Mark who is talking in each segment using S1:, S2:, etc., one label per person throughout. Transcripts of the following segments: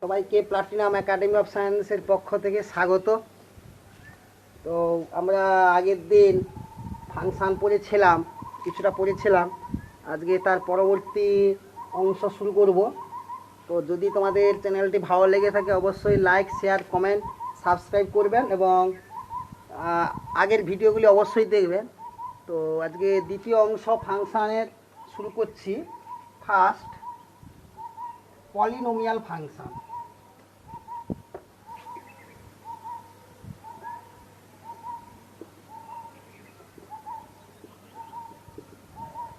S1: সবাইকে platinum academy of সায়েন্সের পক্ষ থেকে স্বাগত। তো আমরা আগের দিন ফাংশান পড়েছিলাম, কিছুটা পড়েছিলাম। আজকে তার পরবর্তী অংশ শুরু করব। তো যদি তোমাদের চ্যানেলটি ভালো লেগে থাকে অবশ্যই লাইক, শেয়ার, কমেন্ট, সাবস্ক্রাইব করবেন এবং আগের ভিডিওগুলি অবশ্যই দেখবেন। তো আজকে দ্বিতীয় অংশ ফাংশানের শুরু করছি। First, polynomial function.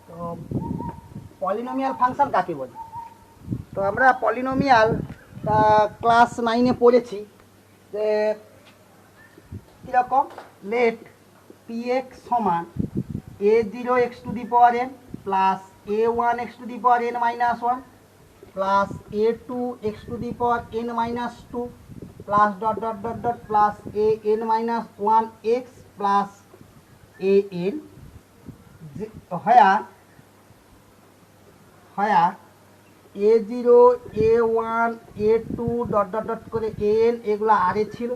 S1: তো পলিনোমিয়াল ফাংশন কাকে বলে? তো আমরা পলিনোমিয়াল ক্লাস 9-এ পড়েছি যে কীরকম, লেট পি এক্স সমান a0 x⁴n plus a1 x⁴n minus 1 plus a2 x⁴n minus 2 plus dot dot dot dot plus an minus 1x plus an হয়া a0 a1 a2 dot dot dot করে an এগুলো আরে ছিল,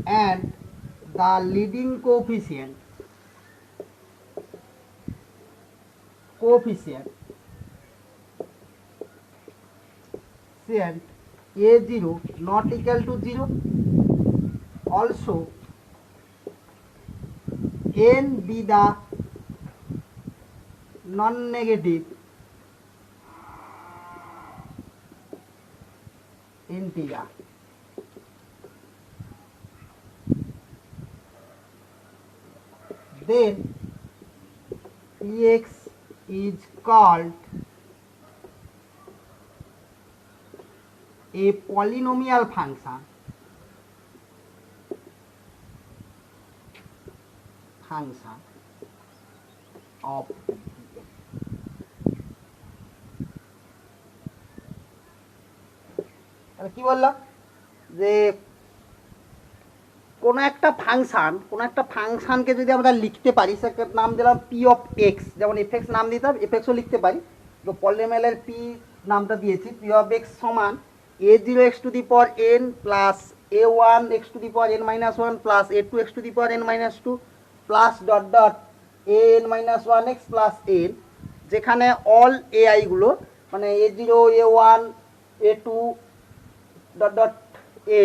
S1: and the leading coefficient a0 not equal to 0, also n be the non-negative integer. Then px is called a polynomial function of কি বললাম যে কোনো একটা ফাংশানকে যদি আমরা লিখতে পারি, সেটার নাম দিলাম পি অফ এক্স। যেমন এফ এক্স নাম দিতাম, এফ এক্সও লিখতে পারি। তো পলিনোমিয়ালের পি নামটা দিয়েছি, পি অফ এক্স সমান a0 x⁴n plus a1 x⁴n minus 1 plus a2 x⁴n minus 2 plus dot dot an minus 1x plus n, যেখানে অল এআইগুলো মানে a0 a1 a2 dot dot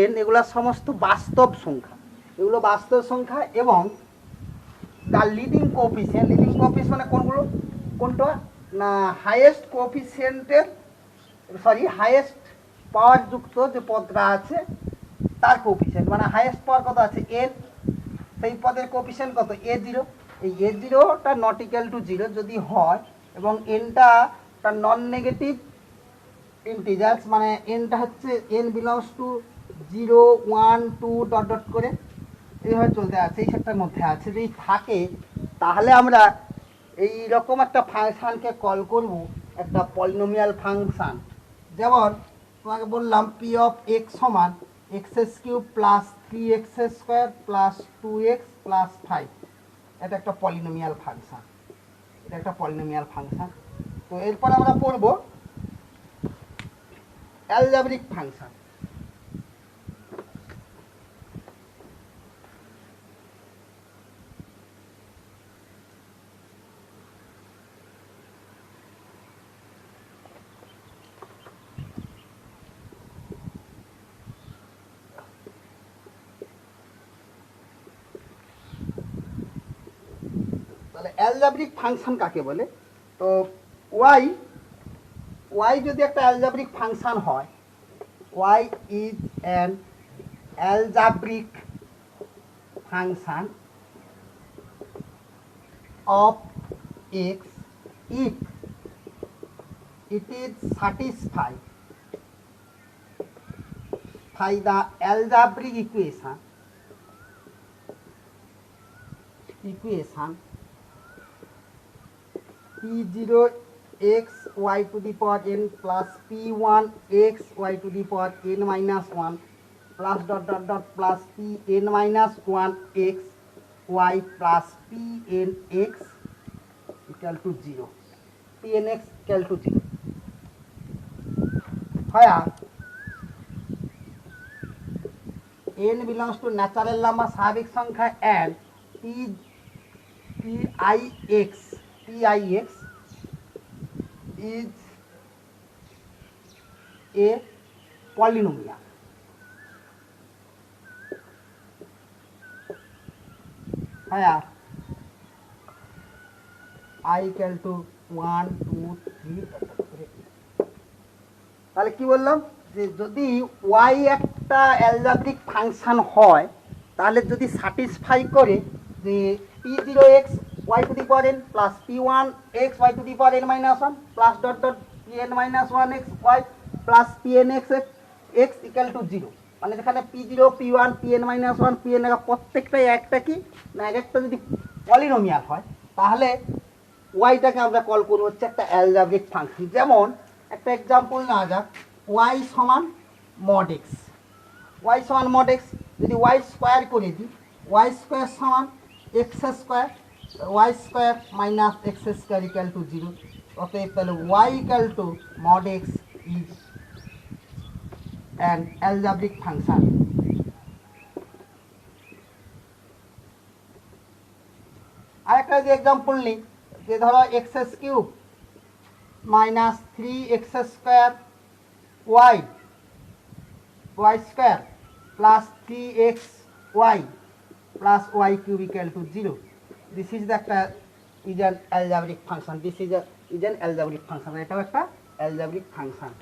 S1: n এগুলো সমস্ত বাস্তব সংখ্যা, এগুলো বাস্তব সংখ্যা। এবং দ্য লিডিং কোফিসিয়েন্ট মানে কোনটা না, হাইয়েস্ট কোফিসিয়েন্টের হাইয়েস্ট পাওয়ার যুক্ত যে পদটা আছে তার কোফিসিয়েন্ট, মানে হাইয়েস্ট পাওয়ার কত আছে n, সেই পদের কোফিসিয়েন্ট কত a0। এই a0টা নট ইকুয়াল টু 0 যদি হয় এবং nটা তার নন নেগেটিভ ইন্টিজার্স, মানে nটা হচ্ছে n belongs to 0 1 2 dot dot করে এইভাবে চলতে আছে, এই সেটার মধ্যে আছে যদি থাকে, তাহলে আমরা এই রকম একটা ফাংশানকে কল করব একটা পলিনোমিয়াল ফাংশান। যেমন তোমাকে বললাম পি অফ এক্স সমান x³ plus 3x² plus 2x plus 5, এটা একটা পলিনোমিয়াল ফাংশান। তো এরপর আমরা পড়ব অ্যালজেব্রিক ফাংশন। তাহলে অ্যালজেব্রিক ফাংশন কাকে বলে? তো y যদি একটা অ্যালজেব্রিক ফাংশন হয়, y is an algebraic function of x if it is satisfy the algebraic equation p0 x y to the power n plus p1 x y to the power n minus 1 plus dot dot dot plus pn minus 1 x y plus pn x equal to 0, pn x equal to 0, where n belongs to natural number স্বাভাবিক সংখ্যা and pix is a polynomial. Where I equal to 1 2 3 তাহলে কি বললাম যে যদি y একটা algebraic function হয় তাহলে যদি স্যাটিসফাই করে যে p0x y two the power n plus p1x y two the power n minus 1 plus dot dot pn minus 1x y plus pnx x equal to 0, মানে যেখানে p0 p1 pn minus 1 pn প্রত্যেকটাই একটা কি না একটা যদি polynomial হয় তাহলে ওয়াইটাকে আমরা কল করবো হচ্ছে একটা অ্যালজেব্রিক ফাংশন। যেমন একটা এক্সাম্পল নেওয়া যাক, ওয়াই সমান মড এক্স, ওয়াই সমান মড এক্স যদি ওয়াই স্কোয়ার করে দিই, ওয়াই স্কোয়ার সমান x square, y square minus x square equal to 0, অতএব তাহলে y equal to mod x is an algebraic function. আরেকটা যদি এক্সাম্পল নিই যে ধরো x cube minus 3x square y y square plus 3x y plus y cube equal to 0, this is the একটা is an algebraic function, this is an algebraic function, এটাও একটা algebraic function.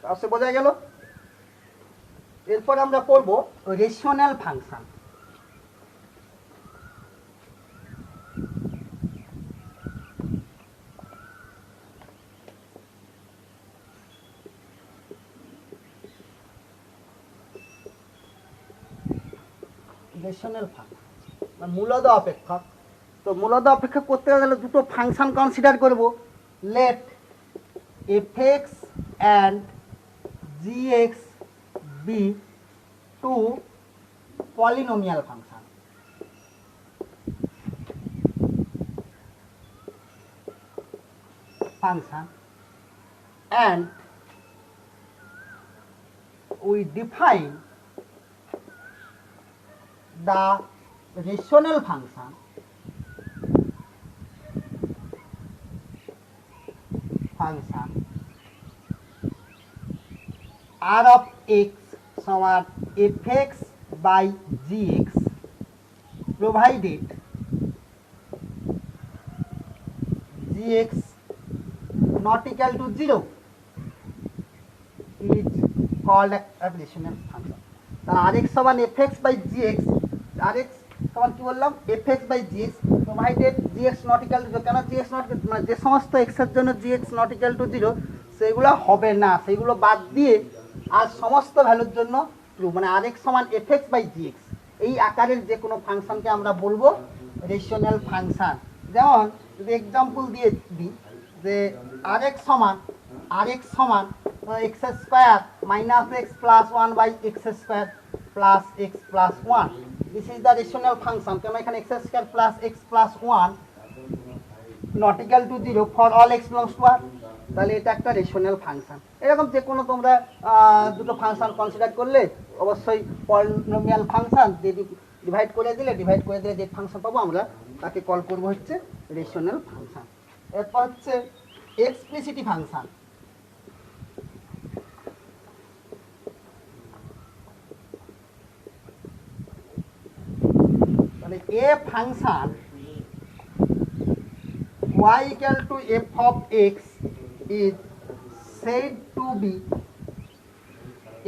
S1: তাহলে বোঝা গেল। এরপর আমরা পড়বো রেশনাল ফাংশন। রেশনাল ফাংশন মানে মূলদ অপেক্ষক। তো মূলদ অপেক্ষক করতে গেলে দুটো ফাংশন কনসিডার করব, let fx and gx be two polynomial function. And we define the rational function r of x সমান fx by gx provided gx not equal to 0 is called a rational function. rx সমান fx by gx, rx সমান কি বললাম fx by gx provided gx not equal to 0, কেন gx not মানে যে সমস্ত x এর জন্য gx not equal to 0 সেগুলো হবে না, সেগুলো বাদ দিয়ে আর সমস্ত ভ্যালুর জন্য ট্রু, মানে rx সমান fx by gx এই আকারের যে কোনো ফাংশনকে আমরা বলবো রেশনাল ফাংশন। যেমন যদি এক্সাম্পল দিয়ে দিই যে rx সমান x square minus x plus 1 by x square plus x plus 1, this is the rational function. কেন এখানে x square plus x plus 1 not equal to 0 for all x belongs to R, তাহলে এটা একটা rational function. এরকম যে কোনো তোমরা দুটো ফাংশন কনসিডার করলে অবশ্যই পলিনোমিয়াল ফাংশন যদি ডিভাইড করে দিলে যে ফাংশন পাবো আমরা তাকে কল করবো হচ্ছে রেশনাল ফাংশন। এরপর হচ্ছে এক্সপ্লিসিটি ফাংশন। মানে এ function y equal to f of x is said to be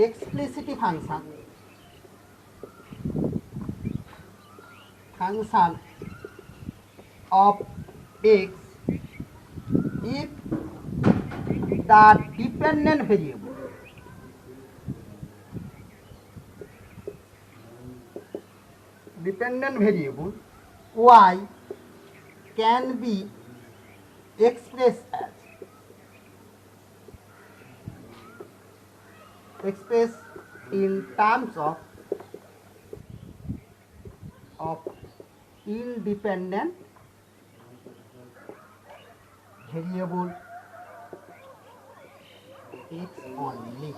S1: explicit function of x if the dependent variable y can be expressed in terms of independent variable x only।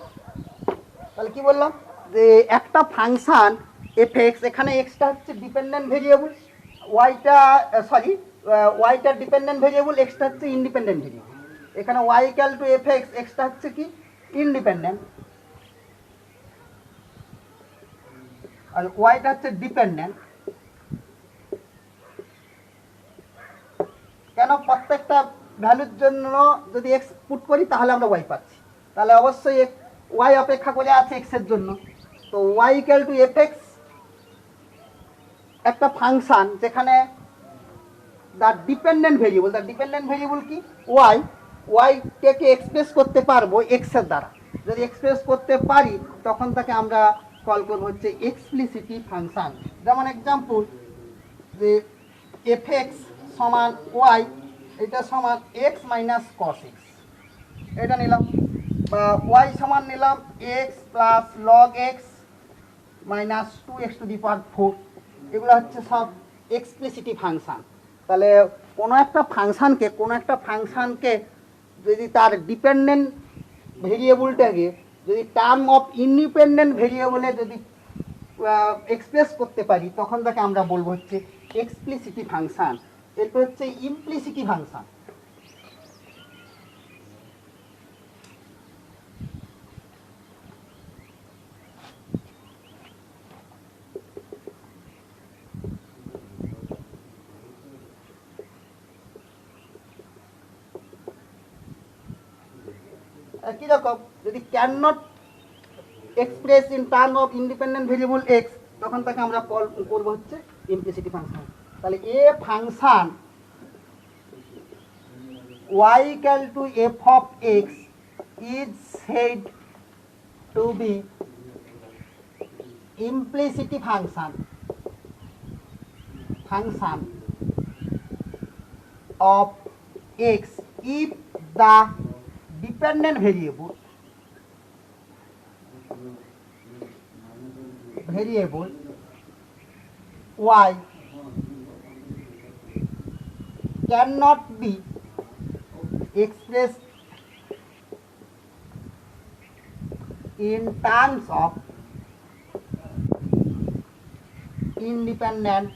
S1: তাহলে কি বললাম যে একটা function f x, এখানে এক্সটা হচ্ছে dependent variable, ওয়াইটা ওয়াইটা ডিপেন্ডেন্ট ভেরিয়েবল, এক্সটা হচ্ছে ইন্ডিপেন্ডেন্ট ভেরিয়েবল। এখানে y equal to f x, এক্সটা হচ্ছে কি ইন্ডিপেন্ডেন্ট আর ওয়াইটা হচ্ছে ডিপেন্ডেন্ট। কেন? প্রত্যেকটা ভ্যালুর জন্য যদি এক্স পুট করি তাহলে আমরা ওয়াই পাচ্ছি, তাহলে অবশ্যই ওয়াই অপেক্ষা করে আছে এক্সের জন্য। তো y equal to f x, একটা ফাংশান যেখানে দ্য ডিপেন্ডেন্ট ভেরিয়েবল কি ওয়াই, ওয়াইটাকে এক্সপ্রেস করতে পারবো এক্সের দ্বারা। যদি এক্সপ্রেস করতে পারি তখন তাকে আমরা কল করবো হচ্ছে এক্সপ্লিসিটি ফাংশান। যেমন এক্সাম্পল যে এফ এক্স সমান ওয়াই, এটা সমান এক্স মাইনাস কস এক্স, এটা নিলাম। বা ওয়াই সমান নিলাম x plus log x minus 2x⁴, এগুলো হচ্ছে সব এক্সপ্লিসিটি ফাংশান। তাহলে কোনো একটা ফাংশানকে যদি তার ডিপেন্ডেন্ট ভেরিয়েবলটাকে যদি টার্ম অফ ইন্ডিপেন্ডেন্ট ভেরিয়েবলে যদি এক্সপ্রেস করতে পারি তখন তাকে আমরা বলবো হচ্ছে এক্সপ্লিসিটি ফাংশান। এরপর হচ্ছে ইমপ্লিসিটি ফাংশান। কীরকম? যদি can not express in term of independent variable x তখন তাকে আমরা কল করবো হচ্ছে ইমপ্লিসিটি ফাংশন। তাহলে এ function y equal to f of x is said to be implicity function of x if the dependent variable y cannot be expressed in terms of independent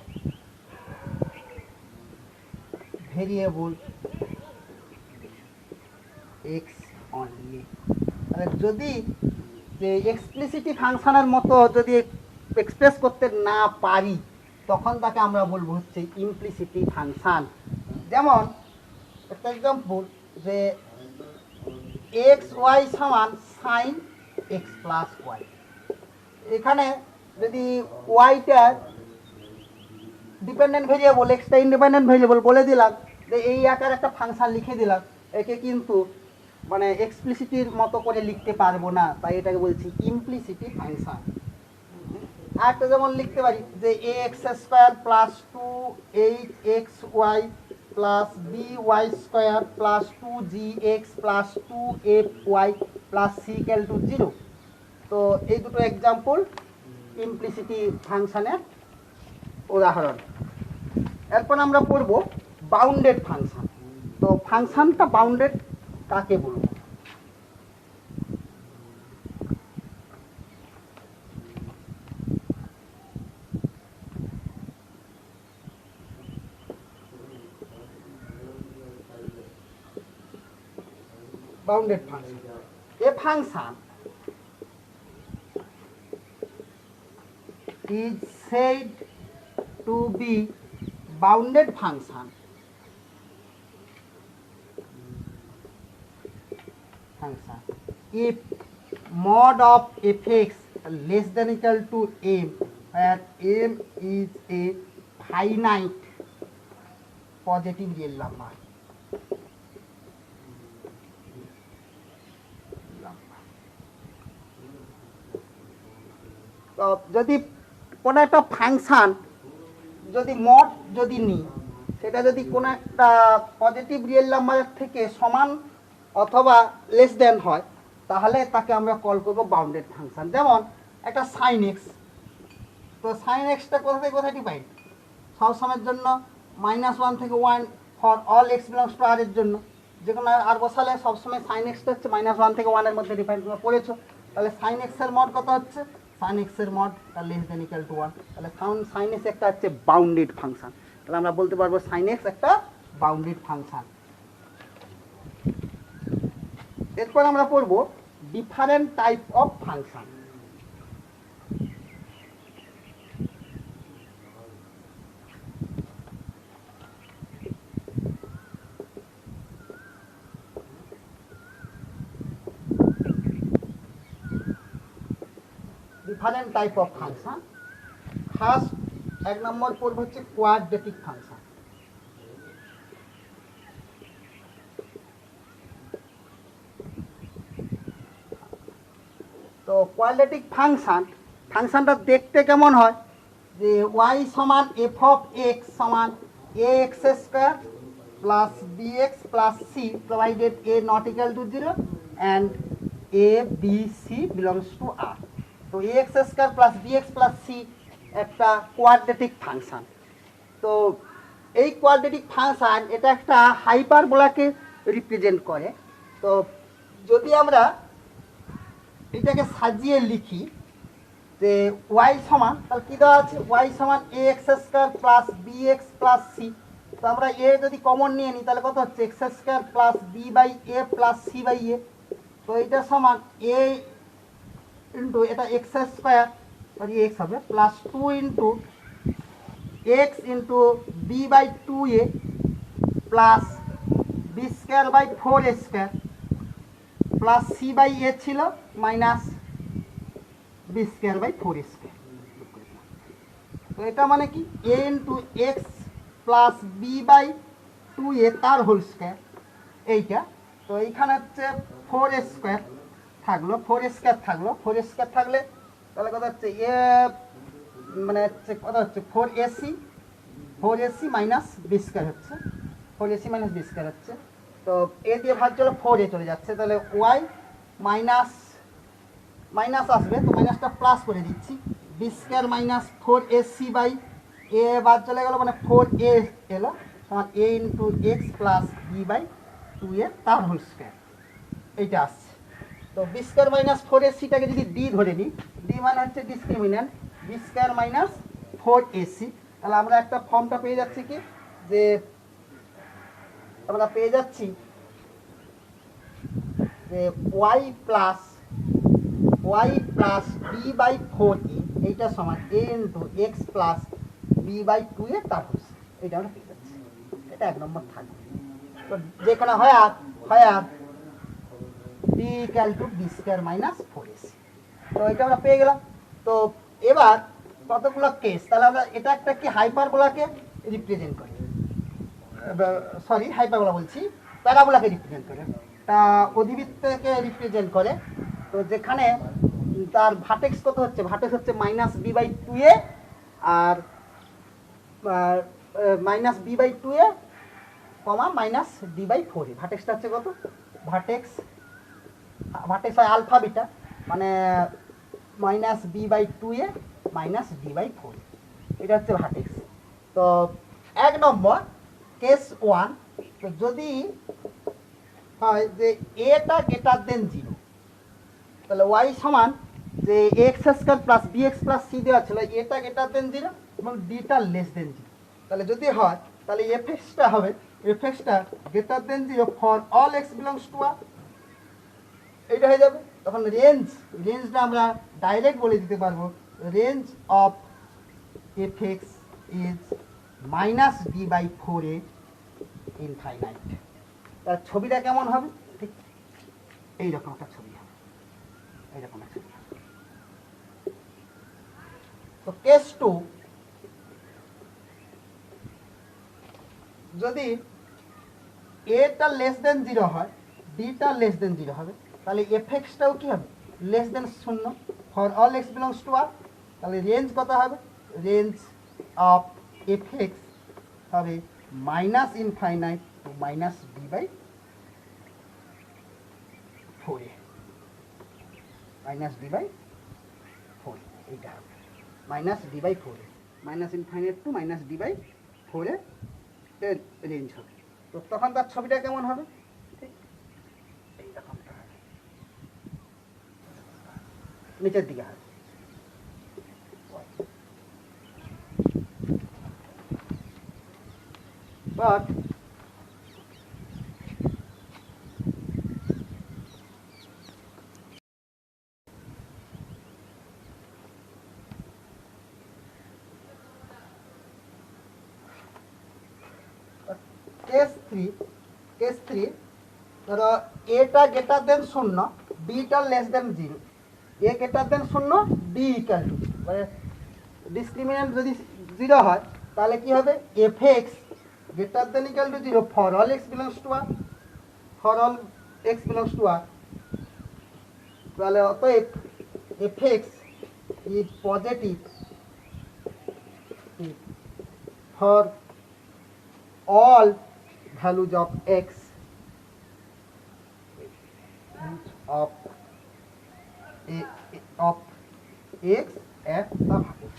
S1: variable x only। যদি যে এক্সপ্লিসিটি ফাংশনের মতো যদি express করতে না পারি তখন তাকে আমরা বলবো হচ্ছে ইমপ্লিসিটি ফাংশন। যেমন একটা এক্সাম্পল যে এক্স ওয়াই সমান সাইন এক্স প্লাস ওয়াই, এখানে যদি ওয়াইটা ডিপেন্ডেন্ট ভেরিয়েবল এক্সটা ইন্ডিপেন্ডেন্ট ভেরিয়েবল বলে দিলাম, যে এই আকার একটা ফাংশন লিখে দিলাম, একে কিন্তু মানে এক্সপ্লিসিটির মতো করে লিখতে পারবো না, তাই এটাকে বলছি ইমপ্লিসিটি ফাংশন। আর একটা যেমন লিখতে পারি যে a x square plus 2 8xy plus by square plus 2gx plus 2fy plus c equal to 0। তো এই দুটো এক্সাম্পল ইমপ্লিসিটি ফাংশনের উদাহরণ। এরপর আমরা পড়ব বাউন্ডেড ফাংশন। তো ফাংশনটা বাউন্ডেড কাকে বলবো? Bounded function. A function is said to be bounded function if mod of fx less than equal to m, where m is a finite positive real number. যদি কোনো একটা ফাংশান যদি mod যদি নিই, সেটা যদি কোনো একটা পজিটিভ রিয়েল নাম্বারের থেকে সমান অথবা লেস দেন হয় তাহলে তাকে আমরা কল করব বাউন্ডেড ফাংশন। যেমন একটা সাইন এক্স, তো সাইন এক্সটা কোথা থেকে কোথায় ডিফাইন? সব সময়ের জন্য -1 থেকে 1 for all x belongs to R এর জন্য, যে কোনো আর বসালে সবসময় সাইন এক্সটা হচ্ছে -1 থেকে 1 এর মধ্যে ডিফাইন করে পড়েছো। তাহলে সাইন এক্সের মড কত হচ্ছে সাইন এক্সের মড তার লেস দেন ইকুয়াল টু 1, তাহলে সাইন এক্স একটা হচ্ছে বাউন্ডেড ফাংশন, তাহলে আমরা বলতে পারবো সাইন এক্স একটা বাউন্ডেড ফাংশন। এরপর আমরা পড়ব different type of function. Different type of function, first 1 নম্বর পড়ব হচ্ছে কোয়াড্রেটিক ফাংশন। তো কোয়াড্রেটিক ফাংশনটা দেখতে কেমন হয়, যে y সমান এফ অফ এক্স সমান a x square plus b x plus c provided a not equal to 0 and a b c belongs to R. তো a x square plus b x plus c একটা quadratic function. তো এই quadratic function এটা একটা হাইপারবোলাকে represent করে। তো যদি আমরা এটাকে সাজিয়ে লিখি যে y সমান, তাহলে কী দেওয়া আছে, y সমান a x square plus b x plus c. তো আমরা এ যদি কমন নিয়ে নিই তাহলে কত হচ্ছে, x square plus b by a plus c by a. তো এটা সমান এ ইন্টু এটা এক্স স্কোয়ার সরি এক্স হবে plus 2 into x into b by 2a plus b square by 4a square plus c by a ছিল minus b square by 4a square. তো এটা মানে কি, a into x plus b by 2a তার whole square এইটা। তো এইখানে হচ্ছে 4a স্কোয়ার থাকলো, 4a স্কোয়ার থাকলো, 4a স্কোয়ার থাকলে তাহলে কথা হচ্ছে এ মানে হচ্ছে কথা হচ্ছে 4ac মাইনাস বি স্কোয়ার হচ্ছে, 4ac মাইনাস বি স্কোয়ার হচ্ছে। তো এ দিয়ে ভাগ চলে 4a চলে যাচ্ছে, তাহলে ওয়াই মাইনাস মাইনাস আসবে, তো মাইনাসটা প্লাস করে দিচ্ছি, b square minus 4ac by a বাদ চলে গেলো, মানে 4a এলো সমান a into x plus b by 2a তার হোল স্কোয়ার এইটা আসছে। তো বি স্কোয়ার মাইনাস 4ac-টাকে যদি ডি ধরে নিই, ডি মানে হচ্ছে ডিসক্রিমিন্যান্ট, বি স্কোয়ার মাইনাস 4ac, তাহলে আমরা একটা ফর্মটা পেয়ে যাচ্ছি কি, যে আমরা পেয়ে যাচ্ছি যে Y plus b by 4a এইটা সমান a into x plus b by 2a তার হোল স্কোয়ার, এইটা আমরা পেয়ে যাচ্ছি। এটা 1 নম্বর থাকবে। তো যেখানে হয় আর b equal to b square minus 4ac, তো এটা আমরা পেয়ে গেলাম। তো এবার কতগুলো কেস, তাহলে আমরা এটা একটা কি হাইপারবোলাকে রিপ্রেজেন্ট করি, সরি হাইপারবোলা বলছি, প্যারাবোলাকে রিপ্রেজেন্ট করে, তা অধিবৃত্তকে রিপ্রেজেন্ট করে। তো যেখানে তার ভার্টেক্স কত হচ্ছে, ভার্টেক্স হচ্ছে মাইনাস বি বাই 2a আর minus b by 2a comma minus D by 4a, ভার্টেক্সটা হচ্ছে কত, ভার্টেক্স হয় আলফা বিটা, মানে minus b by 2a minus D by 4a, এটা হচ্ছে ভার্টেক্স। তো 1 নম্বর কেস 1, তো যদি হয় যে এটা গ্রেটার দেন 0, তাহলে ওয়াই সমান যে x square plus b x plus c দেওয়া ছিল, এটা গ্রেটার দেন 0 এবং ডিটা লেস দেন 0, তাহলে যদি হয় তাহলে এফএক্সটা হবে, এফএক্সটা greater than 0 for all x belongs to R, এইটা হয়ে যাবে। তখন রেঞ্জটা আমরা ডাইরেক্ট বলে দিতে পারবো, range of f x is minus D by 4a infinite. তার ছবিটা কেমন হবে, ঠিক এইরকম একটা ছবি হবে, এইরকম একটা ছবি হবে। তো কেস 2, যদি এটা লেস দেন 0 হয়, ডিটা লেস দেন 0 হবে, তাহলে এফএক্সটাও কি হবে, less than 0 for all x belongs to R. তাহলে রেঞ্জ কত হবে, রেঞ্জ অফ এফএক্স হবে minus infinite to minus D by 4a, minus D by 4, এইটা হবে minus D by 4a, minus infinite to minus D by 4a range হবে। তো তখন তার ছবিটা কেমন হবে, ঠিক এইরকমটা হবে, নিচের দিকে হবে। but কেস থ্রি ধরো এটা গ্রেটার দেন শূন্য beta less than zero, a greater than শূন্য বি ইকাল টু, মানে ডিসক্রিমিনেন্ট যদি জিরো হয় তাহলে কি হবে, f x greater than equal to zero for all x belongs to R, for all x belongs to R, তাহলে অতএব f x is positive for all values of x of x at the value,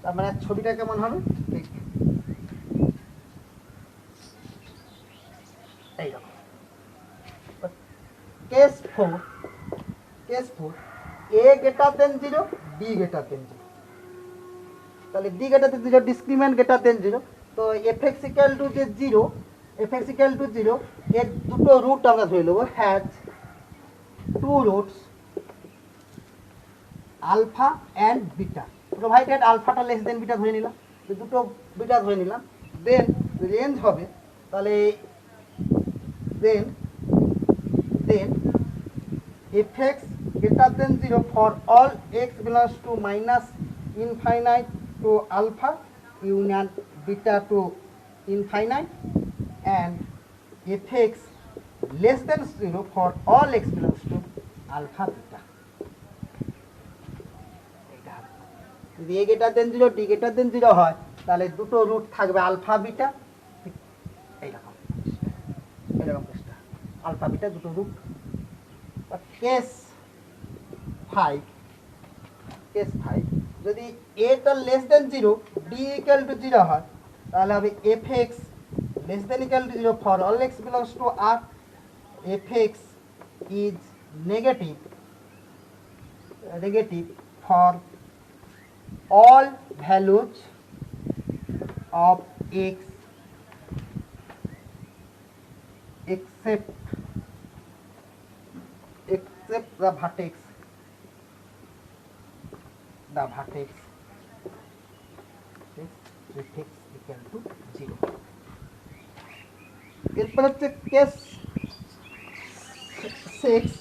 S1: তার মানে ছবিটা কেমন হবে ঠিক এইরকম। Case four a greater than 0 b greater than 0, তাহলে d greater than 0 discriminant greater than 0, তো fx equal to যে 0, fx equal to 0 এর দুটো রুট আমরা ধরে নেব, has two roots alpha and beta, provided আলফাটা লেস দেন বিটা ধরে নিলাম, দুটো বিটা ধরে নিলাম, দেন রেঞ্জ হবে, তাহলে দেন fx greater than 0 for all x belongs to minus infinite to alpha union beta to infinite, and fx less than 0 for all x belongs to alpha beta. যদি a greater than 0 d greater than 0 হয় তাহলে দুটো root থাকবে alpha beta, এইরকম কেসটা alpha beta দুটো root. Case 5 যদি a টা less than 0 d equal to 0 হয় তাহলে হবে fx less than equal to 0 for all x belongs to r, fx is negative for all values of x except the vertex equal to 0। এরপর হচ্ছে case 6,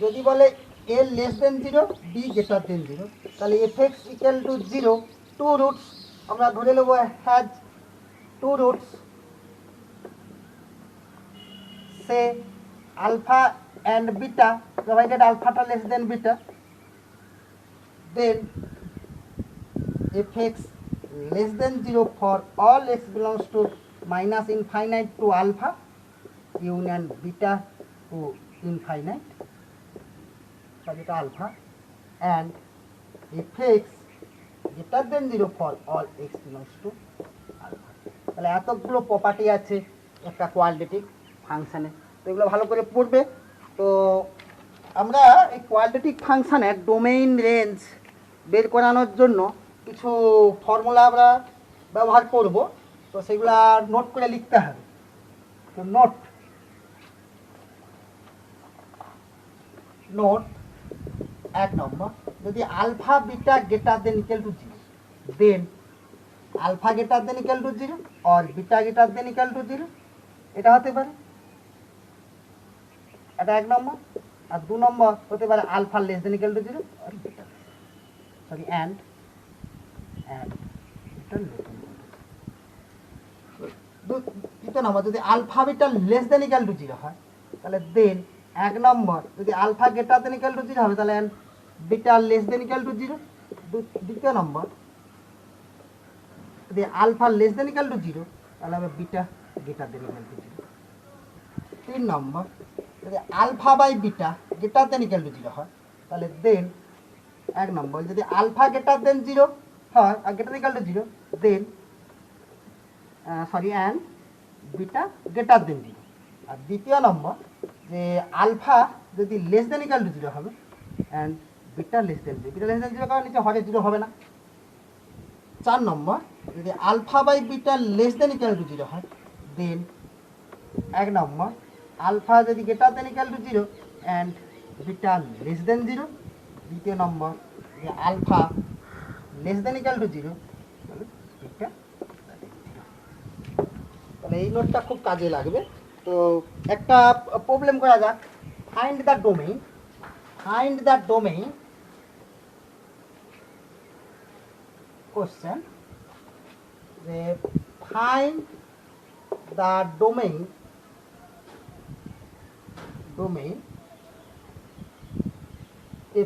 S1: যদি বলে a less than 0 b greater than 0, তাহলে fx equal to 0, two roots আমরা ধরে নেব has two roots, say alpha and beta provided আলফাটা less than beta, then fx less than 0 for all x belongs to minus infinite to alpha union beta to infinite, beta alpha, and fx greater than 0 for all x belongs to alpha। তাহলে এতগুলো property আছে একটা quadratic ফাংশানে, তো এগুলো ভালো করে পড়বে। তো আমরা এই কোয়াড্রেটিক ফাংশানের ডোমেইন রেঞ্জ বের করানোর জন্য কিছু ফর্মুলা আমরা ব্যবহার করব, তো সেগুলা নোট করে লিখতে হবে। তো নোট 1 নম্বর, যদি alpha beta greater than equal to 0, then alpha greater than equal to 0 আর beta greater than equal to 0, এটা হতে পারে, এটা 1 নম্বর। আর 2 নম্বর হতে পারে alpha less than equal to 0 আর বিটা, সরি অ্যান্ড দ্বিতীয় নম্বর, যদি alpha beta less than equal to 0 হয় তাহলে দেন 1 নম্বর, যদি alpha greater than equal to 0 হবে তাহলে beta less than equal to 0, দ্বিতীয় নম্বর যদি alpha less than equal to 0 তাহলে হবে beta greater than equal to 0, 3 number, যদি alpha by beta greater than equal to 0 হয় তাহলে দেন 1 নম্বর, যদি আলফা গ্রেটার দেন 0 হয় আর greater equal to 0 then sorry and beta greater than 0। আর দ্বিতীয় নম্বর যে আলফা যদি লেস দেন ইকুয়াল টু 0 হবে and beta less than 0। Beta less than 0 কারণ নিচে হরে 0 হবে না। 4 নম্বর যদি alpha by beta less than equal to 0 হয় দেন 1 নম্বর আলফা যদি greater than equal to 0 and beta less than 0। দ্বিতীয় নম্বর যে alpha less than equal to 0 তাহলে বিটা, তাহলে এই নোটটা খুব কাজে লাগবে। তো একটা প্রবলেম করা যাক, find the domain, find the domain question যে ফাইন্ড দ্য ডোমেইন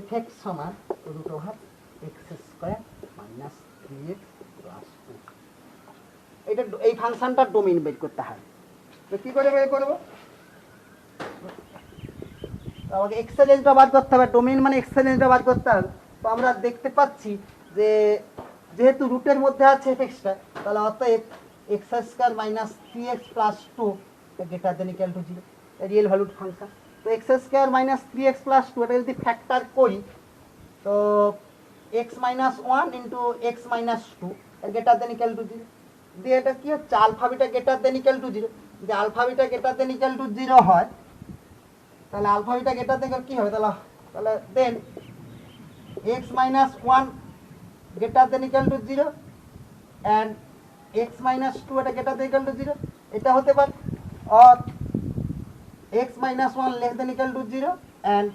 S1: fx সমান root over x square minus 3x plus 2। এটা এই ফাংশনটার ডোমেইন বের করতে হয়। তো কী করে বের করবো? আমাকে এক্সেলেন্সটা বার করতে হবে, ডোমেইন মানে এক্সেলেন্সটা বার করতে হবে। তো আমরা দেখতে পাচ্ছি যে যেহেতু রুটের মধ্যে আছে এফএক্সটা, তাহলে অতএব x square minus 3x plus 2 greater than equal to 0, real valued function. তো x square minus 3x plus 2 এটা যদি ফ্যাক্টর করি তো x minus 1 into x minus 2 greater than equal to 0 দিয়ে এটা কী হচ্ছে alpha beta greater than equal to 0। যদি alpha beta greater than equal to 0 হয় তাহলে আলফা বিটা গ্রেটার দেন কী হবে? তাহলে দেন x minus 1 greater than equal to 0 and x minus 2 এটা গ্রেটার দেন ইকুয়াল টু 0 এটা হতে পারে, or x minus 1 less than equal to 0 and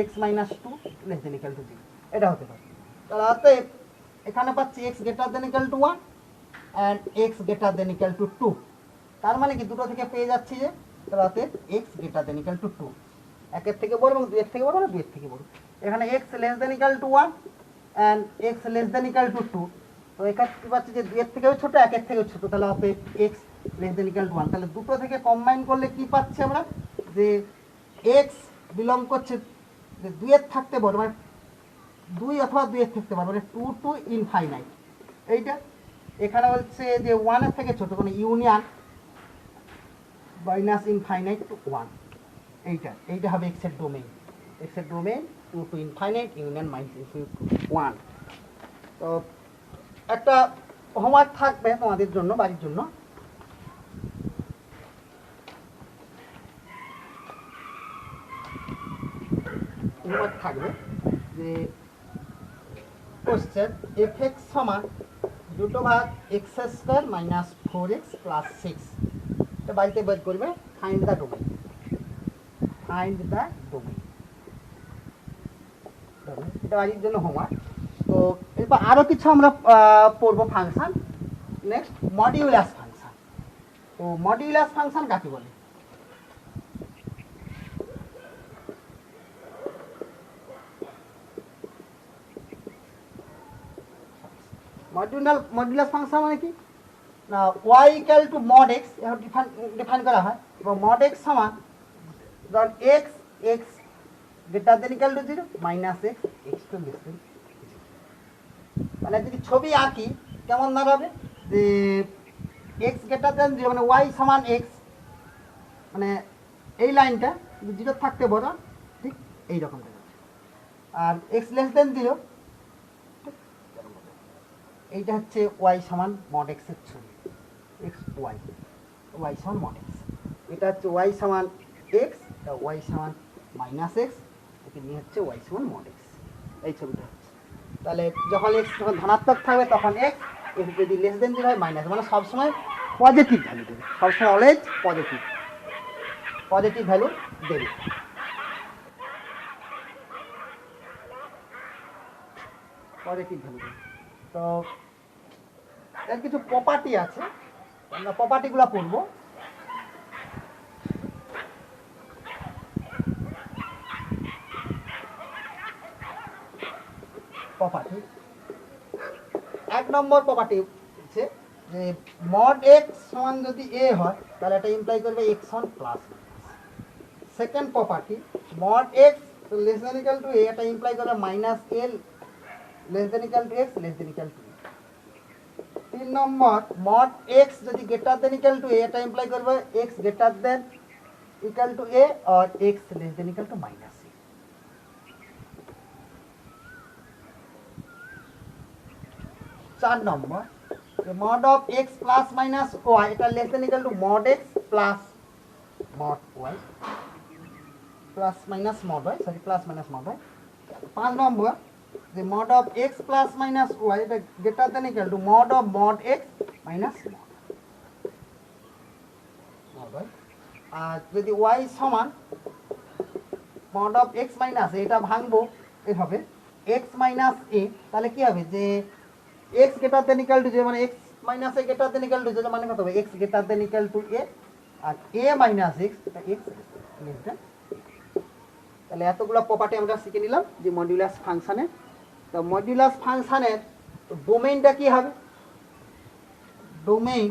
S1: x minus 2 less than equal to 0 এটা হতে পারে। তাহলে অতএব এখানে পাচ্ছি x greater than equal two 1 and x greater than equal two 2। তার মানে কি দুটো থেকে পেয়ে যাচ্ছি যে তাহলে অতএব x greater than equal two 2, একের থেকে বড় এবং দুইয়ের থেকে বড় না দুইয়ের থেকে বড়। এখানে x less than equal two 1 and x less than equal two 2। তো এখানে কী পাচ্ছি যে দুইয়ের থেকেও ছোটো একের থেকেও ছোটো, তাহলে অতএব x less than equal two 1। তাহলে দুটো থেকে কম্বাইন করলে কি পাচ্ছি আমরা যে এক্স বিলং করছে যে দুইয়ের থাকতে বড়, মানে 2 অথবা দুইয়ের থাকতে পারে, মানে 2 টু ইনফাইনাইট। এইটা এখানে বলছে যে 1-এর থেকে ছোটো, মানে ইউনিয়ন মাইনাস ইনফাইনাইট টু 1। এইটা হবে এক্সের ডোমেইন। এক্সের domain 2 two infinite union minus infinity two 1। তো একটা হোমওয়ার্ক থাকবে তোমাদের জন্য, বাড়ির জন্য। হোমওয়ার্ক থাকবে যে কোশ্চেন এফ সমান দুটো ভাগ x square minus 4x plus 6, এটা বাড়িতে বের করবে। Find the domain, find the domain, এটা বাড়ির জন্য হোমওয়ার্ক। তো এরপর আরও কিছু আমরা পড়বো ফাংশন। Next modulus function. তো মডিউলাস ফাংশন কাকে বলে? মডুলাস ফাংশন মানে কি না y equal to mod x define করা হয়, এবং মড এক্স সমান ধর x x greater than equal to 0 minus x x to less than 0। মানে যদি ছবি আঁকি কেমন দাঁড়াবে যে এক্স গ্রেটার দেন 0 মানে ওয়াই সমান এক্স, মানে এই লাইনটা 0 থাকতে বড় ঠিক এইরকম দেখাচ্ছে, আর এক্স লেস দেন 0 এইটা হচ্ছে ওয়াই সমান মড এক্সের ছবি, এক্স ওয়াই, ওয়াই সমান মড এক্স। এটা হচ্ছে ওয়াই সমান এক্স, এটা ওয়াই সমান মাইনাস এক্স, একে নিয়ে হচ্ছে ওয়াই সমান মড এক্স, এই ছবিটা হচ্ছে। তাহলে যখন এক্স যখন ধনাত্মক থাকবে তখন এক্স, এক্স যদি লেস দেন 0 হয় মাইনাস, মানে সবসময় পজিটিভ ভ্যালু দেবে, সবসময় অলওয়েজ পজিটিভ ভ্যালু দেবে। পজিটিভ ভ্যালু দেবে। তো এর কিছু প্রপার্টি আছে, আমরা প্রপার্টিগুলো পড়বো। প্রপার্টি 1 নম্বর প্রপার্টি হচ্ছে যে মড এক্স সমান যদি এ হয় তাহলে এটা ইমপ্লাই করবে x on plus. Second property mod x less than equal to a, এটা ইমপ্লাই করবে minus l less than equal to x less than equal to. তিন নম্বর মড এক্স যদি greater than equal to a, এটা imply করবে x greater than equal to a আর x less than equal to minus a. 4 number mod of x plus minus y, এটা less than equal to mod x plus mod y plus minus mod y, sorry plus minus mod y. 5 number যে mod of x plus minus y, এটা greater than equal to mod of mod x minus mod y. আর যদি y সমান mod of x minus, এটা ভাঙবো এভাবে x minus এ, তাহলে কি হবে যে x greater than equal to যে মানে x minus a greater than equal to যে মানে কত হবে x greater than equal to a, আর এ মাইনাস এক্স এটা এক্স লেস দেন। তাহলে এতগুলো প্রপার্টি আমরা শিখে নিলাম যে মডিউলাস ফাংশনের। তো মডিউলাস ফাংশনের ডোমেইনটা কি হবে? ডোমেইন,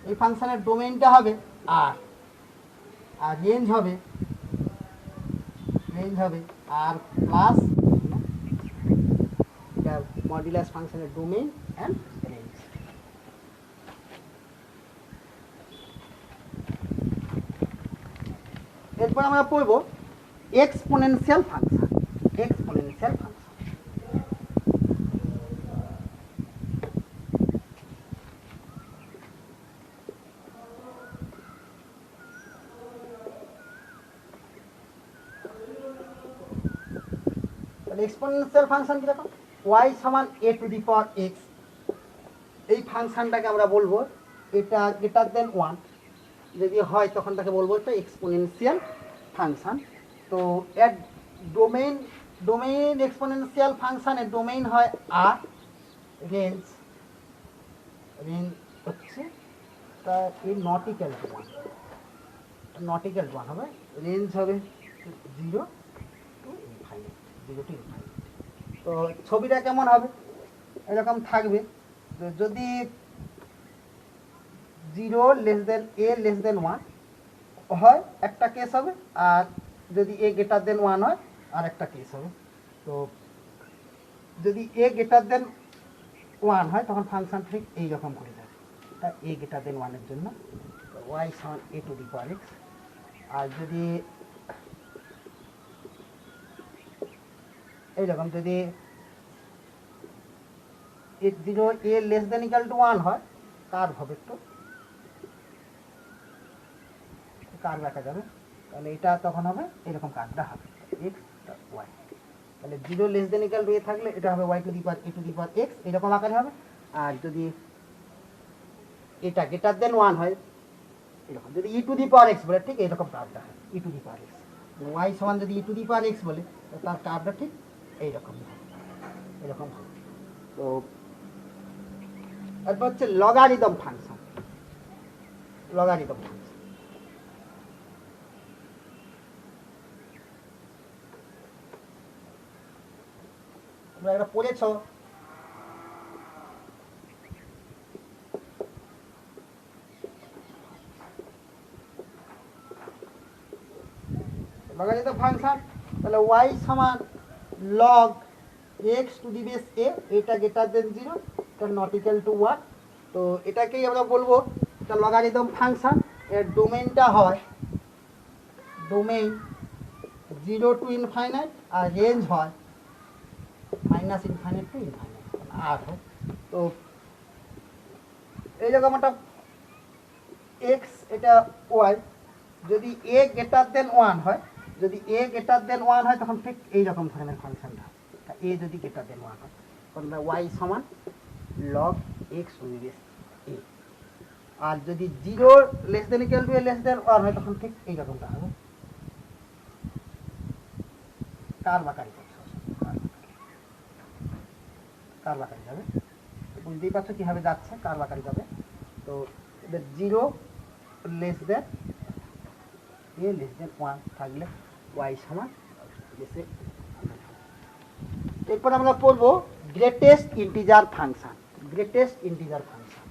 S1: এই ফাংশনের ডোমেইনটা হবে আর, আর রেঞ্জ হবে আর প্লাস, এটা মডিউলাস ফাংশনের ডোমেইন অ্যান্ড রেঞ্জ। এরপর আমরা পড়ব exponential function. Exponential function exponential function কিরকম? ওয়াই সমান এ টু দি পাওয়ার এক্স, এই ফাংশনটাকে আমরা বলবো এটা গ্রেটার দেন 1 যদি হয় তখন তাকে বলবো এটা এক্সপোনেনশিয়াল ফাংশন। তো এর ডোমেইন এক্সপোনেনশিয়াল ফাংশনের ডোমেইন হয় আর, রেঞ্জ হচ্ছে তা এই not equal two 1, not equal two 1 হবে, রেঞ্জ হবে 0 টু ইনফাইনাইট, 0 টু ইনফাইনাইট। তো ছবিটা কেমন হবে? এরকম থাকবে, যদি 0 লেস দেন এ লেস দেন 1 হয় একটা কেস হবে, আর যদি এ গ্রেটার দেন 1 হয় আর একটা কেস হবে। তো যদি এ গ্রেটার দেন 1 হয় তখন ফাংশন ঠিক এইরকম করে যাবে, এটা এ গ্রেটার দেন 1 এর জন্য ওয়াই সমান এ টু দি পাওয়ার এক্স। আর যদি এইরকম যদি 0 এ লেস দেন ইকুয়াল টু 1 হয়, কার্ভ হবে, একটু কার্ভ আঁকা যাবে, তাহলে এটা তখন হবে এরকম কার্ভটা হবে এক্স ওয়াই। তাহলে 0 less than equal to a থাকলে এটা হবে y to the power a to the power x, এরকম আকারে হবে। আর যদি এটা গ্রেটার দেন 1 হয় এরকম, যদি ই টু দি পাওয়ার এক্স বলে ঠিক এরকম কার্ভটা হয় e to the power x. Y সমান যদি ই টু দি পাওয়ার এক্স বলে তার কার্ভটা ঠিক এইরকম এরকম হবে। তো এরপর হচ্ছে লগারিদম ফাংশন। লগারিদম ফাংশন তোমরা এটা পড়েছ, লগারিদম ফাংশন। তাহলে ওয়াই সমান log x to the base a, এটা গ্রেটার দেন 0, এটা নট ইকুয়াল টু 1। তো এটাকেই আমরা বলবো এটা লগারিদম ফাংশন। এর ডোমেইনটা হয় ডোমেইন 0 টু ইনফাইনাইট, আর রেঞ্জ হয় মাইনাস ইনফাইনাইট টু ইনফাইনাইট আর হয়। তো এইরকম একটা এক্স, এটা ওয়াই, যদি এ গ্রেটার দেন 1 হয়, যদি এ গ্রেটার দেন 1 হয় তখন ঠিক এইরকম ধরনের ফাংশনটা, এ যদি গ্রেটার দেন 1 হয় তখন ওয়াই সমান log x to the base a. আর যদি 0 less than equal to a less than 1 হয় তখন ঠিক এইরকমটা হবে, কার্ভ আকারে যাবে। বুঝতেই পারছো কিভাবে যাচ্ছে, কার্ভ আকারে যাবে। তো এদের 0 লেস দেন এ লেস দেন 1 থাকলে ওয়াই সমান বেসে। এরপর আমরা পড়ব greatest integer function. Greatest integer function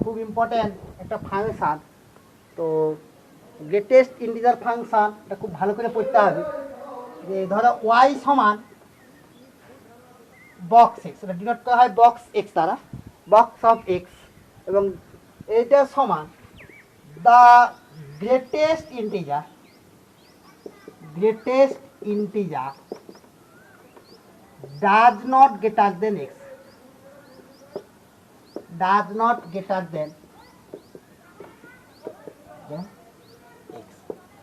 S1: খুব ইম্পর্ট্যান্ট একটা ফাংশান। তো গ্রেটেস্ট ইন্টিজার ফাংশান এটা খুব ভালো করে পড়তে হবে। যে ধরো ওয়াই সমান বক্স এক্স, এটা ডিনোট করা হয় বক্স এক্স দ্বারা, বক্স অফ এক্স, এবং এটা সমান the greatest integer does not greater than x,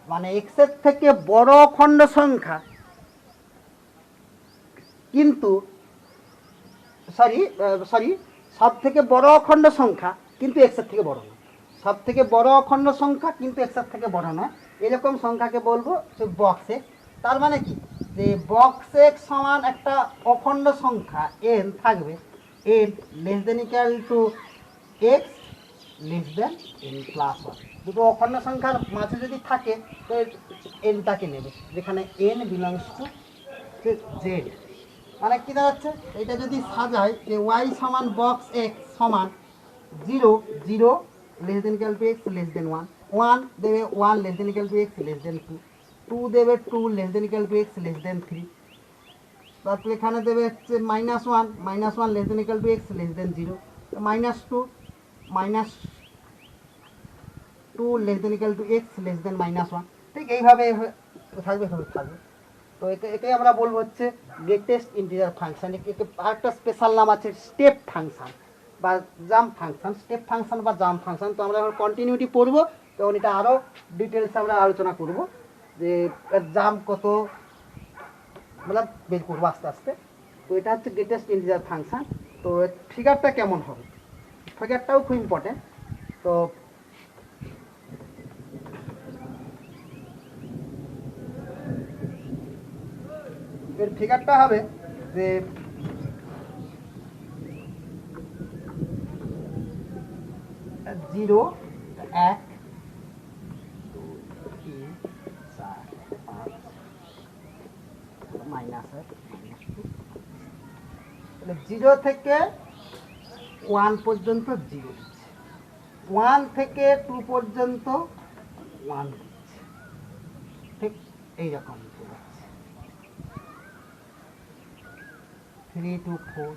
S1: মানে x এর থেকে বড় অখণ্ড সংখ্যা কিন্তু সব থেকে বড় অখণ্ড সংখ্যা কিন্তু x এর থেকে বড় নয়, সব থেকে বড় অখণ্ড সংখ্যা কিন্তু x এর থেকে বড় নয়, এরকম সংখ্যাকে বলবো বক্স এক্স। তার মানে কি, যে বক্স এক্স সমান একটা অখণ্ড সংখ্যা n থাকবে, n less than equal to x less then n plus one. দুটো অখণ্ড সংখ্যার মাঝে যদি থাকে তো এনটাকে নেবে, যেখানে n বিলংস টু জেড। মানে কী দাঁড়াচ্ছে, এটা যদি সাজায় যে ওয়াই সমান বক্স এক্স সমান 0 0 less than equal to x less than 1, 1 দেবে 1 less than equal to x less দেন 2, 2 দেবে 2 less than equal to x less দেন 3, তারপরে এখানে দেবে হচ্ছে -1 -1 less than equal to x less than 0, -2 less than equal to x less than -1। ঠিক এইভাবে থাকবে থাকবে। তো একে আমরা বলবো হচ্ছে গ্রেটেস্ট ইন্টিজার ফাংশন। একে আরেকটা স্পেশাল নাম আছে স্টেপ ফাংশন বা জাম্প ফাংশন, স্টেপ ফাংশন বা জাম্প ফাংশন। তো আমরা যখন কন্টিনিউটি পড়বো তখন এটা আরও ডিটেলসে আমরা আলোচনা করব, যে জাম্প কত মানে বের করবো আস্তে আস্তে। তো এটা হচ্ছে গ্রেটেস্ট ইন্টিজার ফাংশন। তো ফিগারটা কেমন হবে, ফিগারটাও খুব ইম্পর্টেন্ট। তো এর ফিগারটা হবে যে 0 1 2 3 4 5 -0 থেকে 1 পর্যন্ত 0 দিচ্ছে, 1 থেকে 2 পর্যন্ত 1 দিচ্ছে, ঠিক এইরকম 3 to 4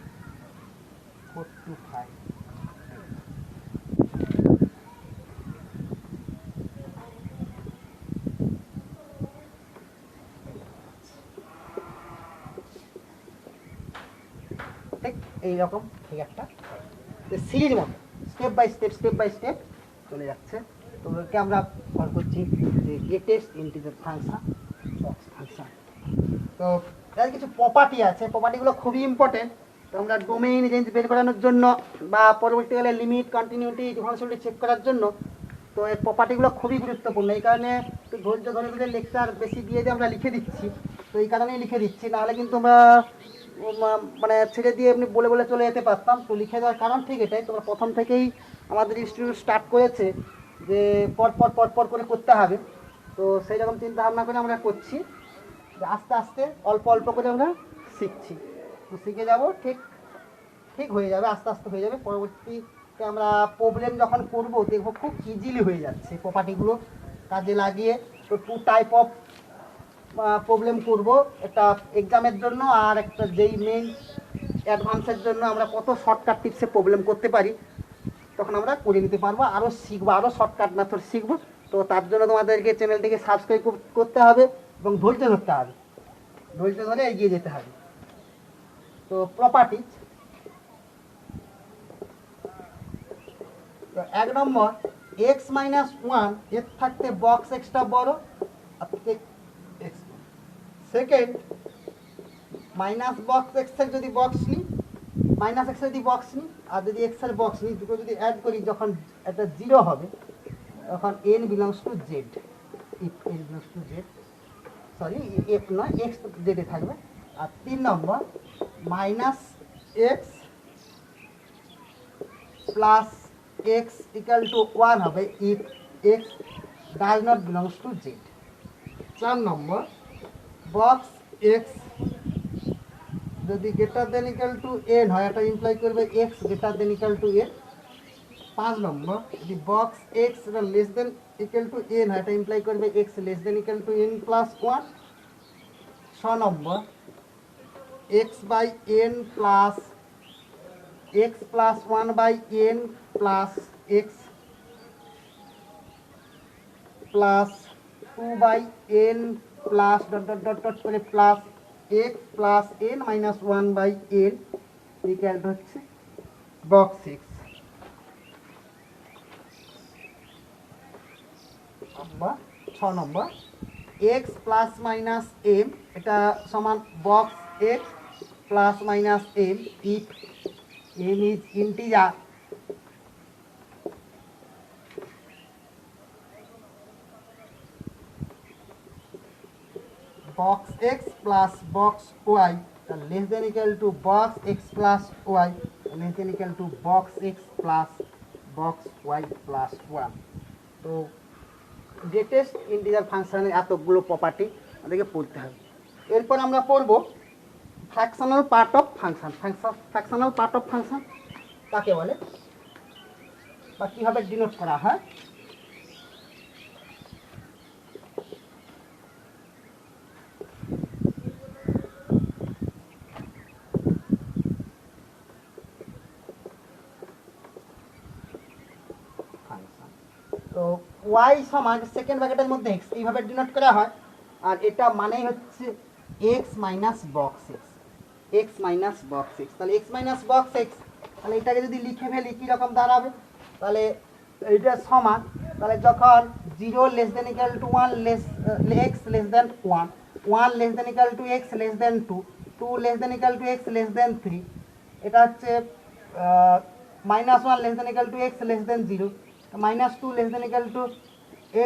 S1: 4 to 5। ঠিক এইরকম ফিগারটা সিরিজ মতো স্টেপ বাই স্টেপ চলে যাচ্ছে। তো ওকে আমরা কল করছি যে greatest integer function, box function. তো এর কিছু প্রপার্টি আছে, প্রপার্টিগুলো খুবই ইম্পর্টেন্ট। তো আমরা ডোমেইন রেঞ্জ বের করানোর জন্য বা পরবর্তীকালে লিমিট কন্টিনিউটি ডিফারেন্সিয়ালিটি চেক করার জন্য তো এই প্রপার্টিগুলো খুবই গুরুত্বপূর্ণ। এই কারণে একটু ধৈর্য ধরে লেকচার বেশি দিয়ে আমরা লিখে দিচ্ছি, তো এই কারণেই লিখে দিচ্ছি, নাহলে কিন্তু আমরা মানে ছেড়ে দিয়ে এমনি বলে চলে যেতে পারতাম। তো লিখে দেওয়ার কারণ ঠিক এটাই, তোমরা প্রথম থেকেই আমাদের ইনস্টিটিউট স্টার্ট করেছে যে পর করে করতে হবে। তো সেই রকম চিন্তা ভাবনা করে আমরা করছি, আস্তে আস্তে অল্প করে আমরা শিখছি। তো শিখে যাব, ঠিক হয়ে যাবে, আস্তে আস্তে হয়ে যাবে। পরবর্তীতে আমরা প্রবলেম যখন করব দেখবো খুব ইজিলি হয়ে যাচ্ছে প্রপার্টিগুলো কাজে লাগিয়ে। তো 2 টাইপ অফ প্রবলেম করব, একটা এক্সামের জন্য আর একটা যেই মেইন অ্যাডভান্সের জন্য আমরা কত শর্টকাট টিপসে প্রবলেম করতে পারি তখন আমরা করে নিতে পারবো, আরও শিখবো, আরও শর্টকাট মেথড শিখবো। তো তার জন্য তোমাদেরকে চ্যানেলটিকে সাবস্ক্রাইব করতে হবে এবং ধৈর্য ধরতে হবে, ধৈর্য ধরে এগিয়ে যেতে হবে। তো প্রপার্টিজ, তো 1 নম্বর x - 1 এর থাকতে বক্স এক্সটা বড় আর থেকে x. Second minus box x এর যদি বক্স নিই, মাইনাস এক্স এর যদি বক্স নিই আর যদি এক্স এর বক্স নিই, দুটো যদি অ্যাড করি যখন একটা 0 হবে তখন n belongs to Z, if n belongs to Z, sorry F নয় এক্স জেডে থাকবে। আর 3 নম্বর -x plus x equal to 1 হবে if x does not belongs to Z. 4 number box x যদি greater than equal two n হয়, এটা imply করবে x greater than equal two n। 5 নম্বর যদি box x less than equal to N হয় এটা imply করবে x less than equal to n plus 1। 6 number x by n plus x plus 1 by n plus x plus 2 by n plus dot dot dot dot করে plus x plus n minus 1 by n equal to হচ্ছে box x. 6 number x plus minus m এটা সমান box x plus minus m if m is integer box x plus box y less than equal to box x plus y less than equal to box x plus box y plus 1। তো greatest integer ফাংশনের এতগুলো property আমাদেরকে পড়তে হবে। এরপর আমরা পড়ব fractional part of function. Fractional part of function কাকে বলে বা কীভাবে ডিনোট করা হয়। তো y সমান সেকেন্ড ব্র্যাকেটের মধ্যে x এইভাবে ডিনোট করা হয় আর এটা মানেই হচ্ছে x minus box x minus box x। তাহলে x মাইনাস বক্স x তাহলে এটাকে যদি লিখে ফেলি কী রকম দাঁড়াবে তাহলে এইটা সমান তাহলে যখন 0 less than equal two 1 less x less than 1 1 less than equal two x less than 2 2 less than equal two x less than 3 এটা হচ্ছে minus 1 less than equal two x less than 0 minus 2 less than equal two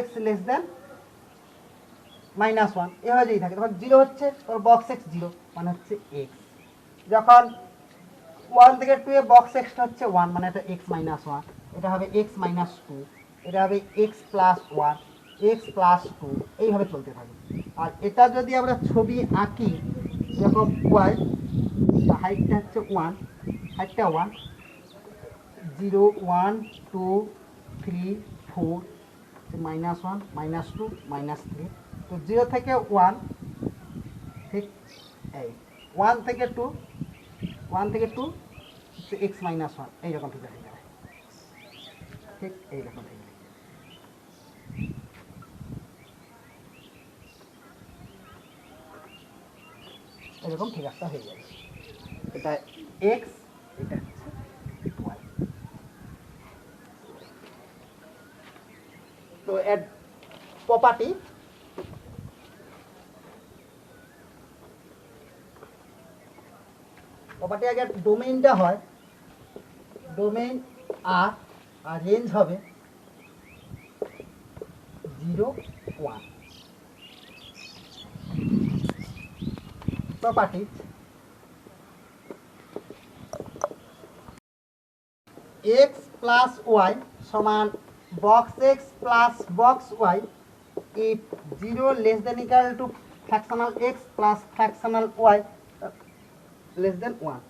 S1: x less than minus 1 এভাবে যদি থাকে তখন 0 হচ্ছে তোর box x 0 মানে হচ্ছে x। যখন 1 থেকে 2 এ বক্স x হচ্ছে 1 মানে এটা x মাইনাস 1 এটা হবে x মাইনাস 2 এটা হবে x প্লাস 1 x প্লাস 2 এইভাবে চলতে থাকে। আর এটা যদি আমরা ছবি আঁকি যেরকম y হাইটটা হচ্ছে 1 হাইটটা 1 0 1 2 3 4 মাইনাস 1 মাইনাস 2 মাইনাস 3 তো 0 থেকে 1 ঠিক এই 1 থেকে 2 1 থেকে 2 হচ্ছে x মাইনাস 1 এইরকম ঠিক হয়ে যাবে ঠিক এইরকম ঠিক এরকম ঠিক একটা হয়ে যাবে এটা x এটা হচ্ছে y। তো এর প্রপার্টি আগে ডোমেইনটা হয় ডোমেইন আর আর রেঞ্জ হবে 0 1। প্রপার্টি x প্লাস y সমান box x plus box y if 0 less than equal to fractional x plus fractional y less than 1।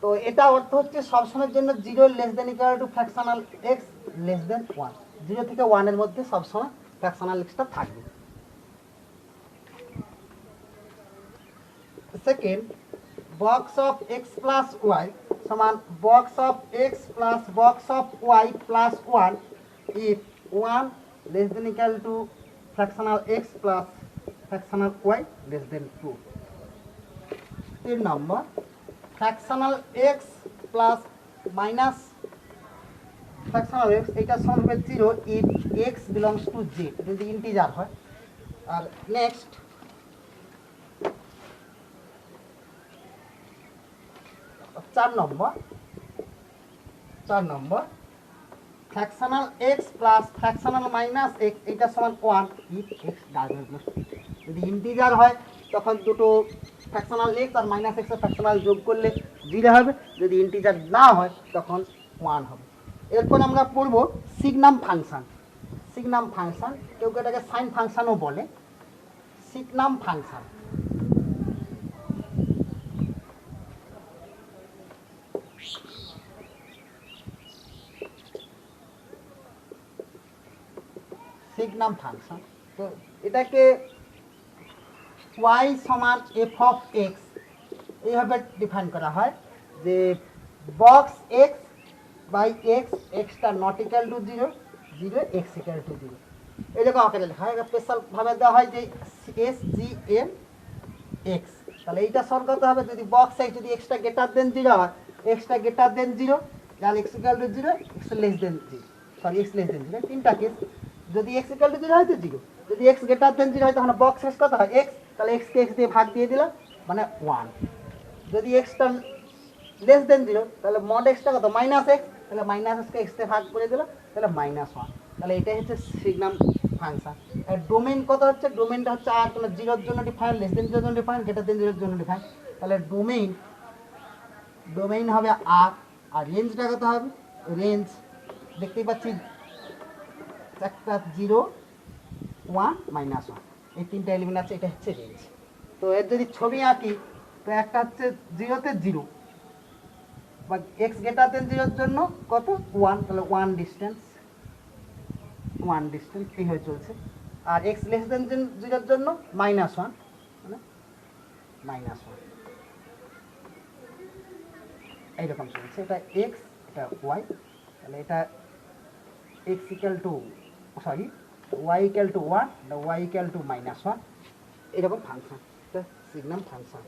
S1: তো এটা অর্থ হচ্ছে সবসময়ের জন্য 0 less than equal to fractional x less than 1 0 থেকে 1 এর মধ্যে সবসময় fractional xটা থাকবে। Second box of x plus y সমান box of x plus box of y plus 1 if 1 less than equal to fractional x plus fractional y less than 2। 3 number fractional x plus minus fractional x এটা সমান হবে 0 if x belongs to z যদি integer হয়। আর next 4 নম্বর fractional x plus fractional minus x এটা সমান 1 if x diagonal যদি integer হয় তখন দুটো fractional x আর minus x এর fractional যোগ করলে 0 হবে যদি ইন্টিজার না হয় তখন 1 হবে। এরপর আমরা পড়ব সিগনাম ফাংশন কেউ এটাকে সাইন ফাংশনও বলে। Signum function signum function. তো এটাকে y সমান এফ অফ এক্স এইভাবে ডিফাইন করা হয় যে বক্স এক্স বাই এক্স এক্সটা not equal to zero, zero x equal to zero, এরকম আকারে লেখা হয়। স্পেশালভাবে দেওয়া হয় যে এস জি এম এক্স। তাহলে এইটা সলভ করতে হবে যদি বক্স এক্স যদি এক্সটা গ্রেটার দেন জিরো হয়, এক্সটা গ্রেটার দেন জিরো, আর x equal to zero, x less than zero, sorry x less than zero, তিনটা কেস। যদি এক্স ইকাল টু জিরো হয় তো জিরো, যদি এক্স গ্রেটার দেন জিরো হয় তখন বক্স এক্স কত হয় এক্স, তাহলে এক্সকে এক্স দিয়ে ভাগ দিয়ে দিলাম মানে ওয়ান। যদি এক্সটা লেস দেন জিরো তাহলে মড এক্সটা কত মাইনাস এক্স, তাহলে মাইনাস এক্সকে এক্স দিয়ে ভাগ করে দিলাম তাহলে মাইনাস ওয়ান। তাহলে এটাই হচ্ছে সিগনাম ফাংশন। আর ডোমেইন কত হচ্ছে, ডোমেইনটা হচ্ছে আর তোমার জিরোর জন্য ডিফাইন, লেস দেন জিরোর জন্য ডিফাইন, গ্রেটার দেন জিরোর জন্য ডিফাইন। তাহলে ডোমেইন হবে আর, আর রেঞ্জটা কত হবে, রেঞ্জ দেখতেই পাচ্ছি একটা জিরো ওয়ান মাইনাস ওয়ান, এই তিনটা এলিমেন্ট আছে, এটা হচ্ছে রেঞ্জ। তো এর যদি ছবি আঁকি তো একটা হচ্ছে জিরোতে জিরো বা এক্স গ্রেটার দেন জিরোর জন্য কত ওয়ান, তাহলে ওয়ান ডিস্টেন্স এইভাবে চলছে। আর এক্স লেস দেন জিরোর জন্য মাইনাস ওয়ান, মানে মাইনাস ওয়ান এইরকম চলছে। এটা এক্স, এটা ওয়াই, তাহলে এটা x equal to sorry y equal to one, y equal to minus one, এরকম ফাংশন, এটা সিগনাম ফাংশন।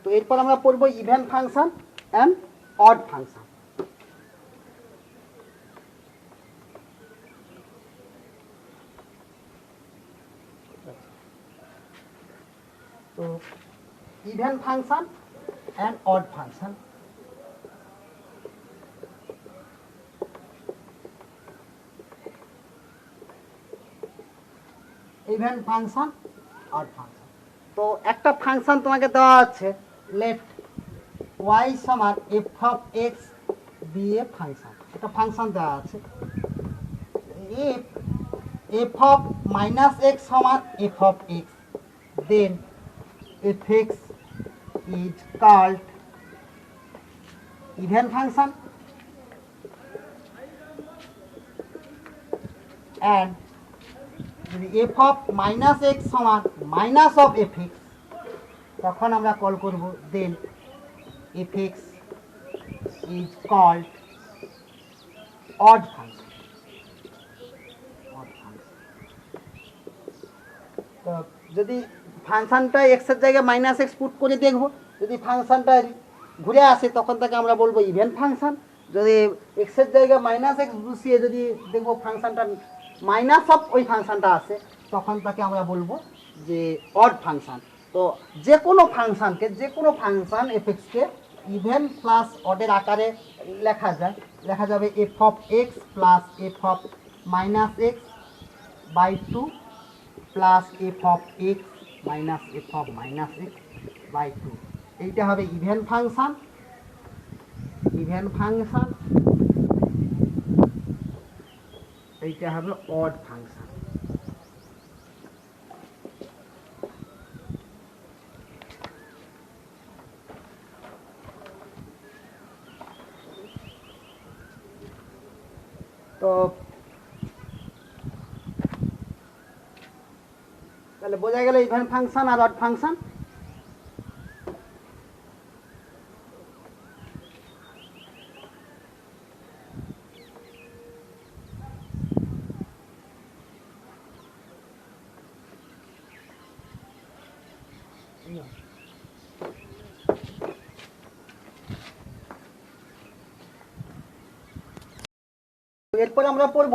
S1: তো এরপর আমরা পড়বো even function and odd function. তো even function and odd function. Even function odd function. তো একটা ফাংশন তোমাকে দেওয়া আছে, লেট ওয়াই সমান এফ অফ এক্স দিয়ে ফাংশন, একটা ফাংশন দেওয়া আছে। if f of minus x সমান f of x, then fx is called even function and যদি এফ অফ মাইনাস এক্স সমান মাইনাস অফ এফ এক্স তখন আমরা কল করব then f x is called odd function. তো যদি ফাংশনটা এক্সের জায়গায় মাইনাস এক্স পুট করে দেখব, যদি ফাংশনটা ঘুরে আসে তখন তাকে আমরা বলবো ইভেন ফাংশন। যদি এক্সের জায়গায় মাইনাস এক্স বসিয়ে যদি দেখবো ফাংশনটা মাইনাস অফ ওই ফাংশনটা আসে তখন তাকে আমরা বলবো যে অড ফাংশন। তো যে কোনো ফাংশনকে, যে কোনো ফাংশন এফএক্সকে ইভেন প্লাস অডের আকারে লেখা যাবে f of x plus f of minus x by two plus f of x minus f of minus x by two, এইটা হবে ইভেন ফাংশন। এইটা হবে অড ফাংশন। তো তাহলে বোঝা গেল ইভেন ফাংশন আর অড ফাংশন। এরপর আমরা পড়ব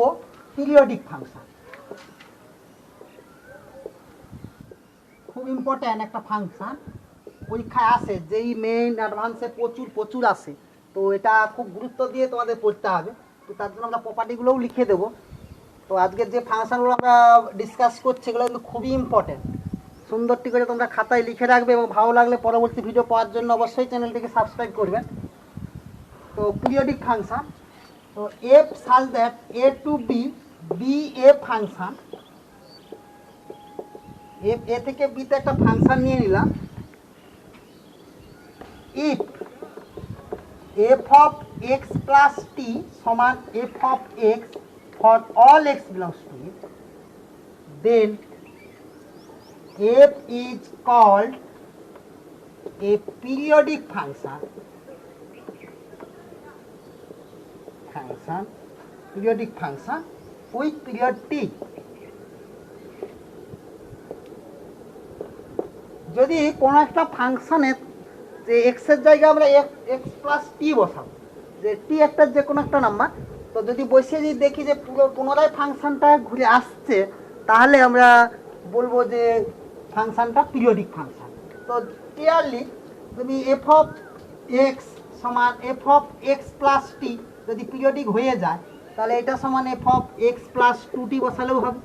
S1: পিরিয়ডিক ফাংশন। খুব ইম্পর্ট্যান্ট একটা ফাংশন, পরীক্ষায় আসে, যেই মেইন অ্যাডভান্সে প্রচুর আসে। তো এটা খুব গুরুত্ব দিয়ে তোমাদের পড়তে হবে। তো তার জন্য আমরা প্রপার্টিগুলোও লিখে দেবো। তো আজকের যে ফাংশনগুলো আমরা ডিসকাস করছি এগুলো কিন্তু খুবই ইম্পর্ট্যান্ট। সুন্দরটি করে তোমরা খাতায় লিখে রাখবে এবং ভালো লাগলে পরবর্তী ভিডিও পাওয়ার জন্য অবশ্যই চ্যানেলটিকে সাবস্ক্রাইব করবেন। তো পিরিয়ডিক ফাংশন, তো f such that a to b a function, f a থেকে বিতে একটা ফাংশন নিয়ে নিলাম। If f of x plus t সমান f of x for all x belongs to it, then f is called a periodic function, periodic function with period t. যদি কোনো একটা ফাংশনের যে এক্স এর জায়গায় আমরা এক্স প্লাস টি বসাবো, যে টি একটা যে কোনো একটা নাম্বার, তো যদি বসিয়ে যদি দেখি যে পুনরায় ফাংশনটা ঘুরে আসছে, তাহলে আমরা বলবো যে ফাংশনটা পিরিয়ডিক ফাংশন। তো ক্লিয়ারলি যদি এফ অফ এক্স সমান f of x plus t যদি পিরিয়ডিক হয়ে যায়, তাহলে এটা সমান f of x plus two t বসালেও হবে,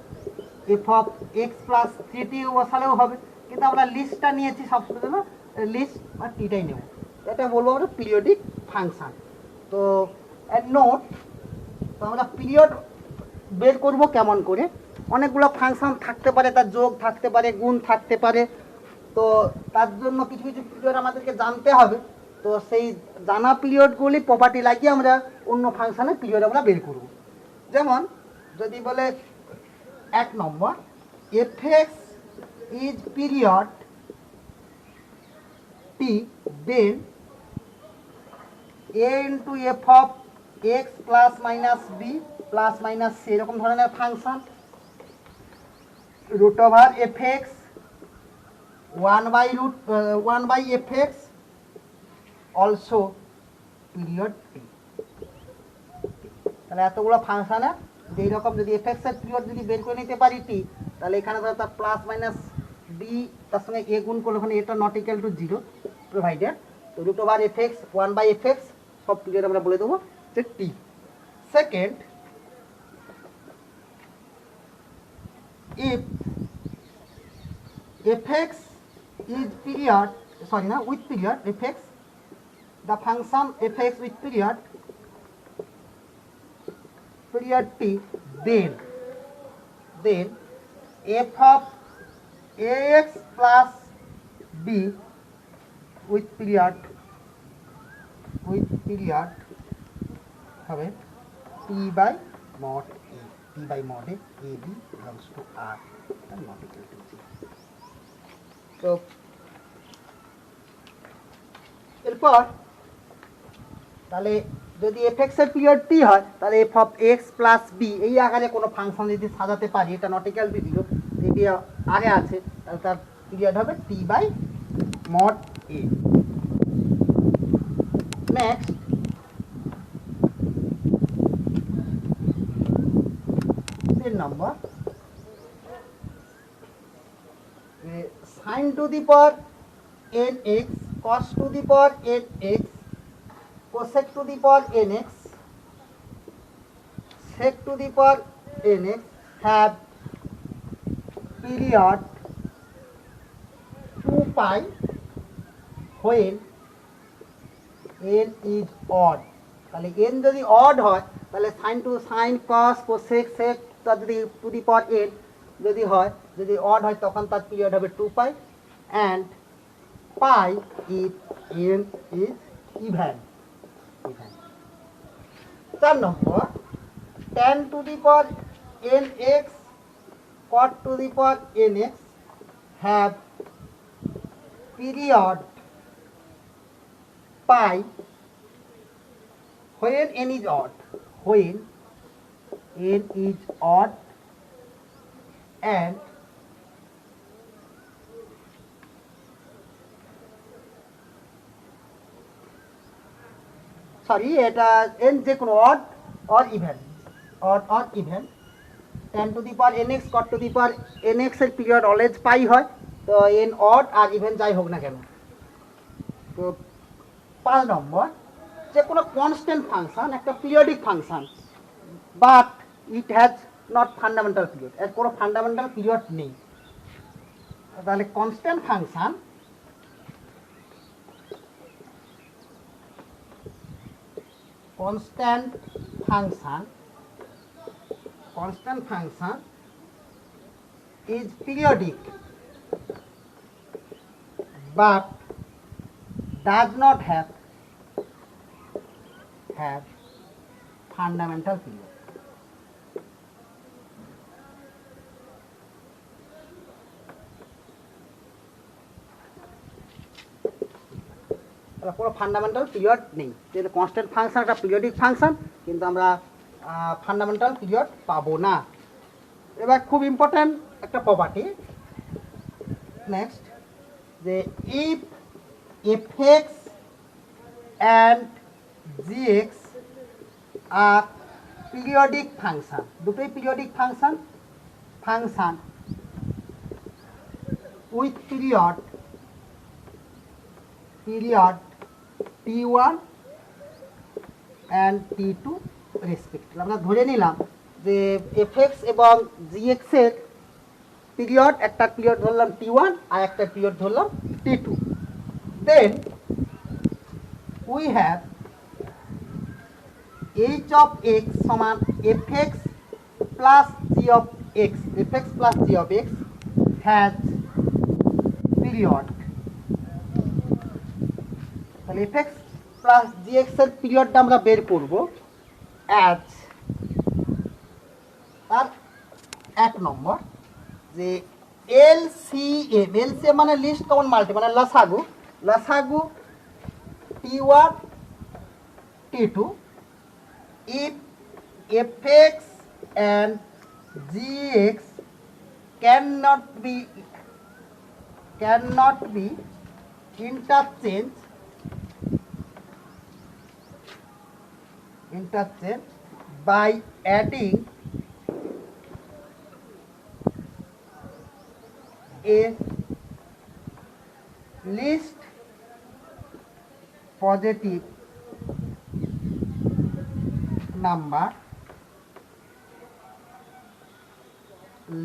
S1: f of x plus three t বসালেও হবে, কিন্তু আমরা লিস্টটা নিয়েছি সবসময় জন্য লিস্ট বা টিটাই নেব, এটা বলবো আমরা পিরিয়ডিক ফাংশন। তো নোট, তো আমরা পিরিয়ড বের করব কেমন করে, অনেকগুলো ফাংশন থাকতে পারে, তার যোগ থাকতে পারে, গুণ থাকতে পারে, তো তার জন্য কিছু কিছু পিরিয়ড আমাদেরকে জানতে হবে। তো সেই জানা পিরিয়ডগুলি প্রপার্টি লাগিয়ে আমরা অন্য ফাংশনের পিরিয়ড আমরা বের করব। যেমন যদি বলে 1 number f x is period t, then a into f of x plus minus b plus minus c, এরকম ধরনের function, root over f x 1 by f x also period t. তাহলে এতগুলো ফাংশনে যদি এইরকম যদি এফ এক্স এর period যদি বের করে নিতে পারি টি, তাহলে এখানে ধরো তার প্লাস মাইনাস বি তার সঙ্গে এ গুণ করলে ওখানে এটা নট ইকুয়াল টু 0 প্রোভাইডেড, তো root over f x 1 by f x সব পিরিয়ড আমরা বলে দেবো যে t. Second, if fx is period, sorry na, with period fx, the function fx with period t, then f of ax plus b with period হবে t by mod a, t by mod a, a b belongs to r and not equal to 0. তো এরপর তাহলে যদি f x এর period T হয়, তাহলে f of x plus b এই আকারে কোনো ফাংশন যদি সাজাতে পারি, এটা নট ইকুয়াল টু 0, এটি আগে আছে, তাহলে তার পিরিয়ড হবে t by mod a. Next, number sin to the power nx, cos to the power nx, cosec to the power nx, sec to the power nx have period 2 pi when n is odd। তাহলে n যদি odd হয়, তাহলে sin to sin cos cosec sec যদি two the power n যদি হয়, যদি odd হয়, তখন তার পিরিয়ড হবে 2 pi, and pi if n is even. 4 number, tan to the power nx cot to the power nx have period pi when n is odd, when n is odd and sorry এটা n যে কোনো odd or even, odd or even, tan to the power nx cot to the power nx এর period always পাই হয়, তো n odd আর even যাই হোক না কেন। তো 5 নম্বর, যে কোনো কনস্ট্যান্ট ফাংশন একটা periodic function, but it has not fundamental period, এর কোনো ফান্ডামেন্টাল পিরিয়ড নেই, তাহলে constant function is periodic but does not have fundamental period. কোনো ফান্ডামেন্টাল পিরিয়ড নেই। যেহেতু কনস্ট্যান্ট ফাংশন একটা পিরিয়ডিক ফাংশন, কিন্তু আমরা ফান্ডামেন্টাল পিরিয়ড পাবো না। এবার খুব ইম্পর্ট্যান্ট একটা প্রপার্টি নেক্সট, যে if f x and g x are periodic function, দুটোই periodic function, function with period t1 and t2 respective. আমরা ধরে নিলাম যে এফএক্স এবং জিএক্স এর পিরিয়ড, একটা পিরিয়ড ধরলাম t1 আর একটা পিরিয়ড ধরলাম t2। Then we have h of x সমান fx plus g of x, fx plus g of x has period. তাহলে fx প্লাস gx এর পিরিয়ডটা আমরা বের করব অ্যাজ, আর 1 নম্বর যে এলসিএম মানে লিস্ট কমন মাল্টি মানে লসাগু t1 t2 if fx and gx cannot be interchanged by adding a least positive number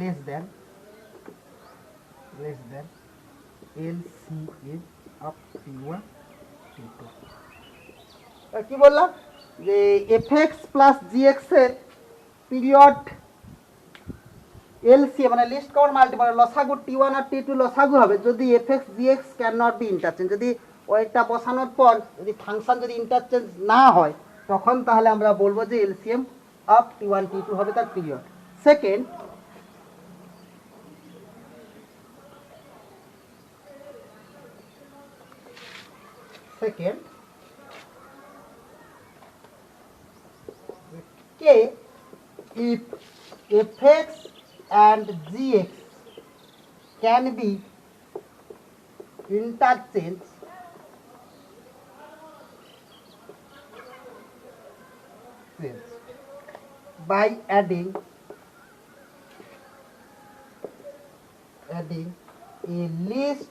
S1: less than LCM of T1 T2। কি বললাম যে fx প্লাস gx এর পিরিয়ড এলসিএম মানে list common multi মানে লসাগু t1 আর t2 লসাগু হবে যদি fx gx can not be interchange, যদি ওইটা বসানোর পর যদি ফাংশন যদি ইন্টারচেঞ্জ না হয় তখন তাহলে আমরা বলবো যে এলসিএম অফ t1 t2 হবে তার period. Second, K if fx and gx can be interchanged by adding a least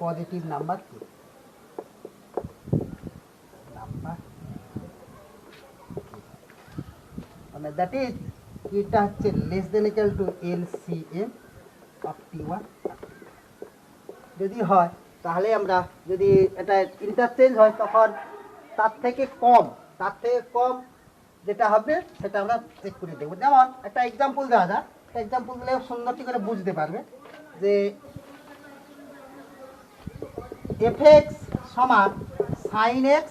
S1: positive number to মানে দ্যাট ইজ এটা হচ্ছে less than equal two LCM of t1। যদি হয় তাহলে আমরা যদি এটা ইন্টারচেঞ্জ হয় তখন তার থেকে কম যেটা হবে সেটা আমরা চেক করে দেখব। যেমন একটা এক্সাম্পল দেওয়া যাক, একটা এক্সাম্পল দিলে সুন্দরটি করে বুঝতে পারবে যে fx সমান sin x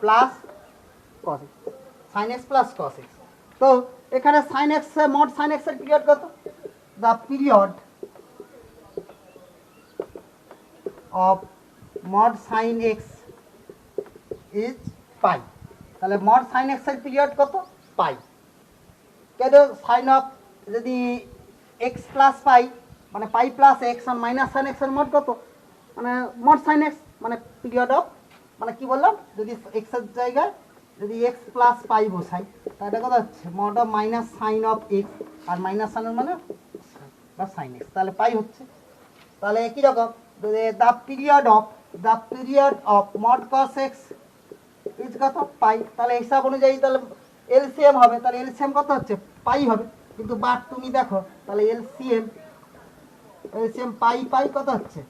S1: plus cos x, sin x plus cos x। তো এখানে sin x mod sin x এর পিরিয়ড কত? The period of mod sin x is pi. তাহলে mod sin x এর পিরিয়ড কত? পাই। কেন sin অফ যদি x plus pi মানে পাই প্লাস x আর মাইনাস sin x এর mod কত? মানে mod sin x মানে পিরিয়ড অফ মানে কি বললাম যদি x এর জায়গায় যদি x প্লাস পাই বসাই তাহলে কত হচ্ছে mod of minus sine of x আর মাইনাস সাইন মানে বা সাইন x, তাহলে পাই হচ্ছে। তাহলে একই রকম the period of mod cos x is কত? পাই। তাহলে হিসাব অনুযায়ী তাহলে এলসিএম হবে, তাহলে এলসিএম কত হচ্ছে? পাই হবে। কিন্তু বাট তুমি দেখো তাহলে এলসিএম পাই কত হচ্ছে?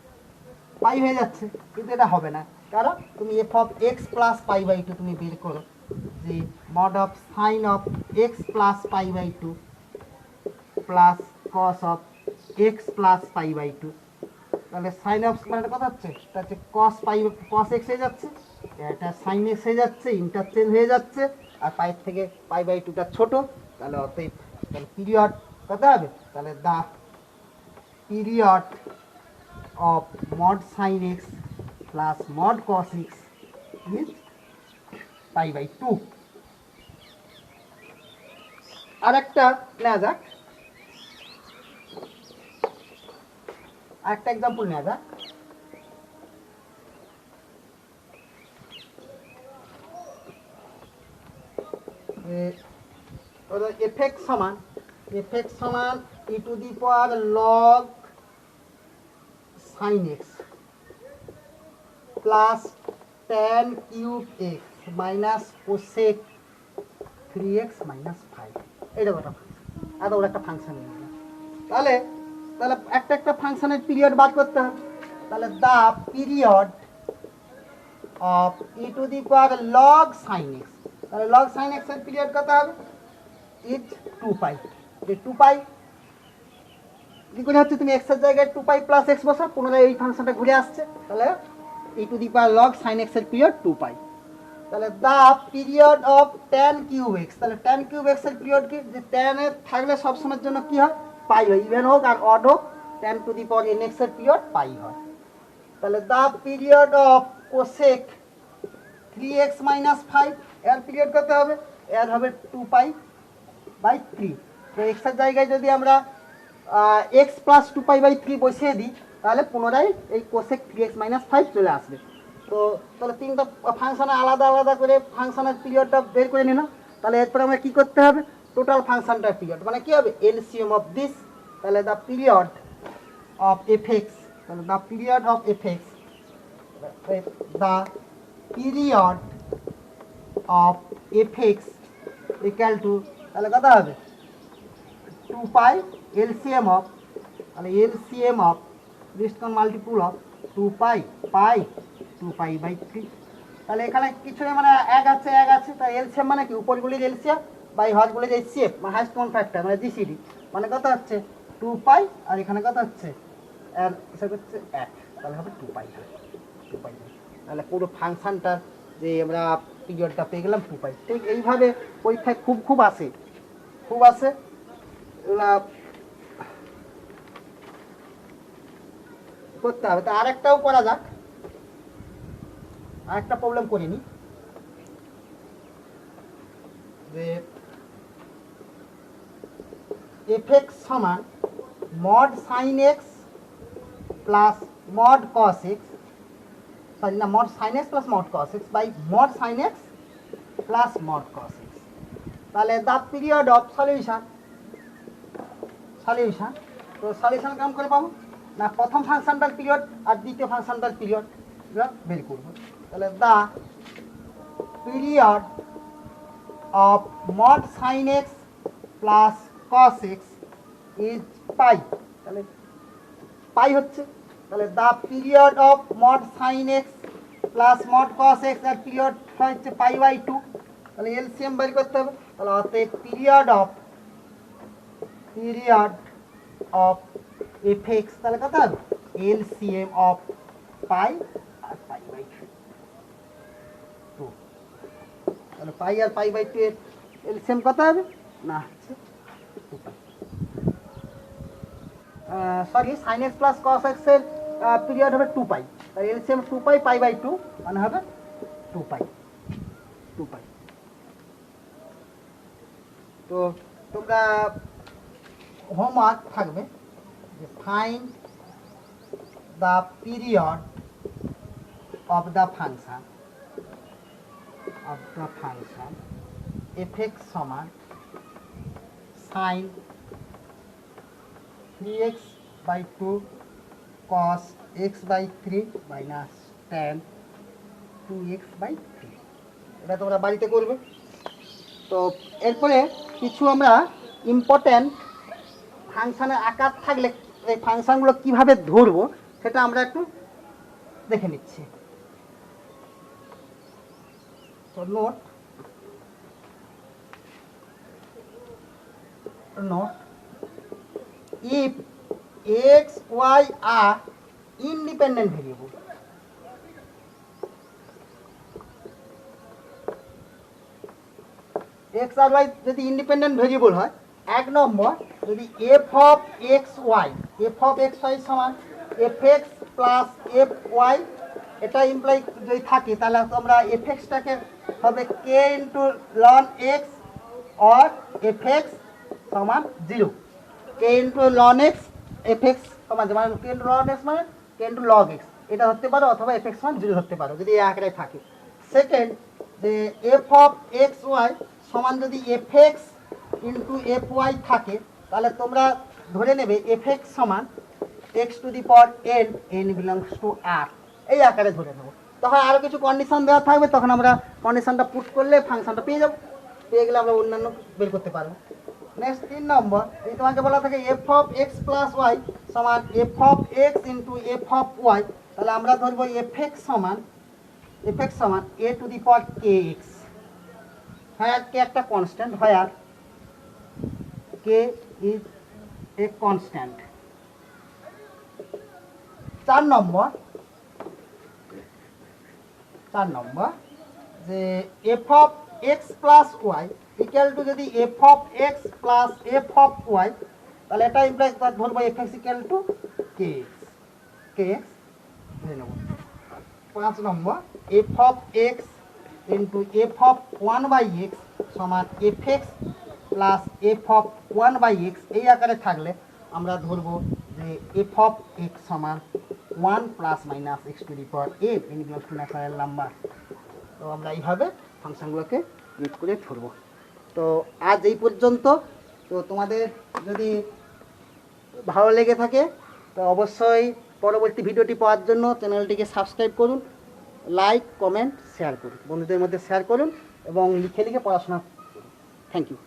S1: পাই হয়ে যাচ্ছে, কিন্তু এটা হবে না। কারণ তুমি f of x plus pi by two তুমি বের করো যে mod of sine of x plus pi by two plus cos of x plus pi by two. তাহলে সাইন অফ মানে কত হচ্ছে? এটা হচ্ছে কস এক্স হয়ে যাচ্ছে, এটা সাইন এক্স হয়ে যাচ্ছে, ইন্টারচেঞ্জ হয়ে যাচ্ছে, আর পাইয়ের থেকে পাই বাই টুটা ছোটো। তাহলে অতএব তাহলে পিরিয়ড কত হবে? তাহলে the period of mod sin x plus mod cos x is pi by 2। আর একটা নেওয়া যাক, আরেকটা এক্সাম্পল নেওয়া যাক। এফ সমান e to the power log sine x plus tan cube x minus cosec 3x minus 5। এটা একটা ফাংশন, ওর একটা ফাংশন নিয়ে নিলাম। তাহলে তাহলে একটা ফাংশনের পিরিয়ড বার করতে হবে। তাহলে the period of E to the power log sine x, তাহলে লগ সাইন এক্স এর পিরিয়ড কত হবে? ইজ 2π। যে 2π কি করে হচ্ছে, তুমি এক্স এর জায়গায় 2π প্লাস এক্স বসাও, পুনরায় এই ফাংশনটা ঘুরে আসছে। তাহলে e to the power log sine x এর পিরিয়ড 2π। তাহলে the period of tan cube x, তাহলে ট্যান কিউব এক্স এর পিরিয়ড কি? যে ট্যান এর থাকলে সবসময়ের জন্য কি হয়? পাই হয়, ইভেন হোক আর অড হোক, tan two the power N x এর পিরিয়ড পাই হয়। তাহলে the period of cosec 3x minus 5 এর পিরিয়ড কত হবে? এর হবে 2π বাই 3। তো এক্স এর জায়গায় যদি আমরা এক্স প্লাস 2π বাই 3 বসিয়ে দিই, তাহলে পুনরায় এই কোসেক 3x মাইনাস 5 চলে আসবে। তো তাহলে তিনটা ফাংশনে আলাদা আলাদা করে ফাংশনের পিরিয়ডটা বের করে নিলাম। তাহলে এরপরে আমরা কী করতে হবে? টোটাল ফাংশনটার পিরিয়ড মানে কী হবে? LCM of this. তাহলে the period of f x, তাহলে the period of f x, the period of f x equal to, তাহলে কত হবে? 2π এলসিএম অফ, তাহলে LCM of least common multiple of 2π pi 2π by 3। তাহলে এখানে কিছু মানে এক আছে, তাই এলসিএম মানে কি? উপরগুলির এলসিএম বাই হরগুলির এইচসিএফ মানে হাইস্ট কমন ফ্যাক্টর মানে জিসিডি, মানে কত হচ্ছে? 2π, আর এখানে কত হচ্ছে? এর হিসাব হচ্ছে 1, তাহলে হবে 2π। তাহলে পুরো ফাংশনটার যে আমরা পিরিয়ডটা পেয়ে গেলাম 2π। ঠিক এইভাবে পরীক্ষায় খুব আসে, এগুলা করতে হবে। তা আরেকটাও করা যাক, আরেকটা প্রবলেম করিনি। যে এফ এক্স সমান mod sine x plus mod cos x, sorry না, mod sine x plus mod cos x by mod sine x plus mod cos x. তাহলে দ্য পিরিয়ড অফ সলিউশন, তো সলিউশন কেমন করে পাবো? না, প্রথম ফাংশনটার পিরিয়ড আর দ্বিতীয় ফাংশনটার পিরিয়ড বের করবো। তাহলে the period of mod sine x plus cos x is pi, তাহলে পাই হচ্ছে। তাহলে the period of mod sine x plus mod cos x এর পিরিয়ড হচ্ছে পাই বাই 2। তাহলে এলসিএম বের করতে হবে। তাহলে অতএব পিরিয়ড অফ এফ এক্স, তাহলে কত হবে? এলসিএম অফ পাই আর পাই বাই 2। তাহলে পাই আর পাই বাই 2 এর এলসিএম কত হবে? না, হচ্ছে 2π। Sorry, sine x plus cos x এর পিরিয়ড হবে 2π, তাই এলসিএম 2π পাই বাই 2 মানে হবে 2π। তো তোমরা হোমওয়ার্ক থাকবে যে find the period of the function f x সমান sine 3x by 2 cos x by 3 minus tan 2x বাই 3। এটা তোমরা বাড়িতে করবে। তো এরপরে কিছু আমরা ইম্পর্ট্যান্ট ফাংশনের আকার থাকলে এই ফাংশনগুলো কিভাবে ধরবো সেটা আমরা একটু দেখে নিচ্ছি। তো note if x, y are independent variable, x আর y যদি ইন্ডিপেন্ডেন্ট ভেরিয়েবল হয়, এক নম্বর যদি f of x y সমান fx প্লাস fy এটা ইমপ্লাই যদি থাকে তাহলে তোমরা এফএক্সটাকে হবে k into ln x or f x সমান 0। K into ln x f x সমান মানে কে ইন্টু লন এক্স মানে কে ইন্টু লগ এক্স, এটা ধরতে পারো, অথবা এফএক্স সমান 0 ধরতে পারো যদি এই আকারে থাকে। সেকেন্ড, যে এফ অফ এক্স ওয়াই সমান যদি এফএক্স ইন্টু এফ ওয়াই থাকে তাহলে তোমরা ধরে নেবে এফএক্স সমান x to the power n, n belongs to R, এই আকারে ধরে নেবো। তখন আরও কিছু কন্ডিশন দেওয়া থাকবে, তখন আমরা কন্ডিশনটা পুট করলে ফাংশনটা পেয়ে যাবো, পেয়ে গেলে আমরা অন্যান্য বের করতে পারবো। নেক্সট 3 নম্বর, যদি তোমাকে বলা থাকে f of x plus y সমান f of x into f of y, তাহলে আমরা ধরবো এফএক্স সমান এ to the power K x, হ্যাঁ কে একটা কনস্ট্যান্ট, হয় আর K is a constant. 4 number যে f of x plus y equal to যদি f of x plus f of y, তাহলে এটা ইমপ্লাই ধরবো f x equal to k x ধরে নেব। 5 number f of x into f of 1/x সমান f x plus f of 1/x, এই আকারে থাকলে আমরা ধরবো যে এফ অফ এক্স সমান 1 plus minus x to the power n, n belongs two natural number. তো আমরা এইভাবে ফাংশনগুলোকে ইউজ করে ধরবো। তো আজ এই পর্যন্ত। তো তোমাদের যদি ভালো লেগে থাকে তো অবশ্যই পরবর্তী ভিডিওটি পাওয়ার জন্য চ্যানেলটিকে সাবস্ক্রাইব করুন, লাইক কমেন্ট শেয়ার করুন, বন্ধুদের মধ্যে শেয়ার করুন এবং লিখে লিখে পড়াশোনা করুন। Thank you.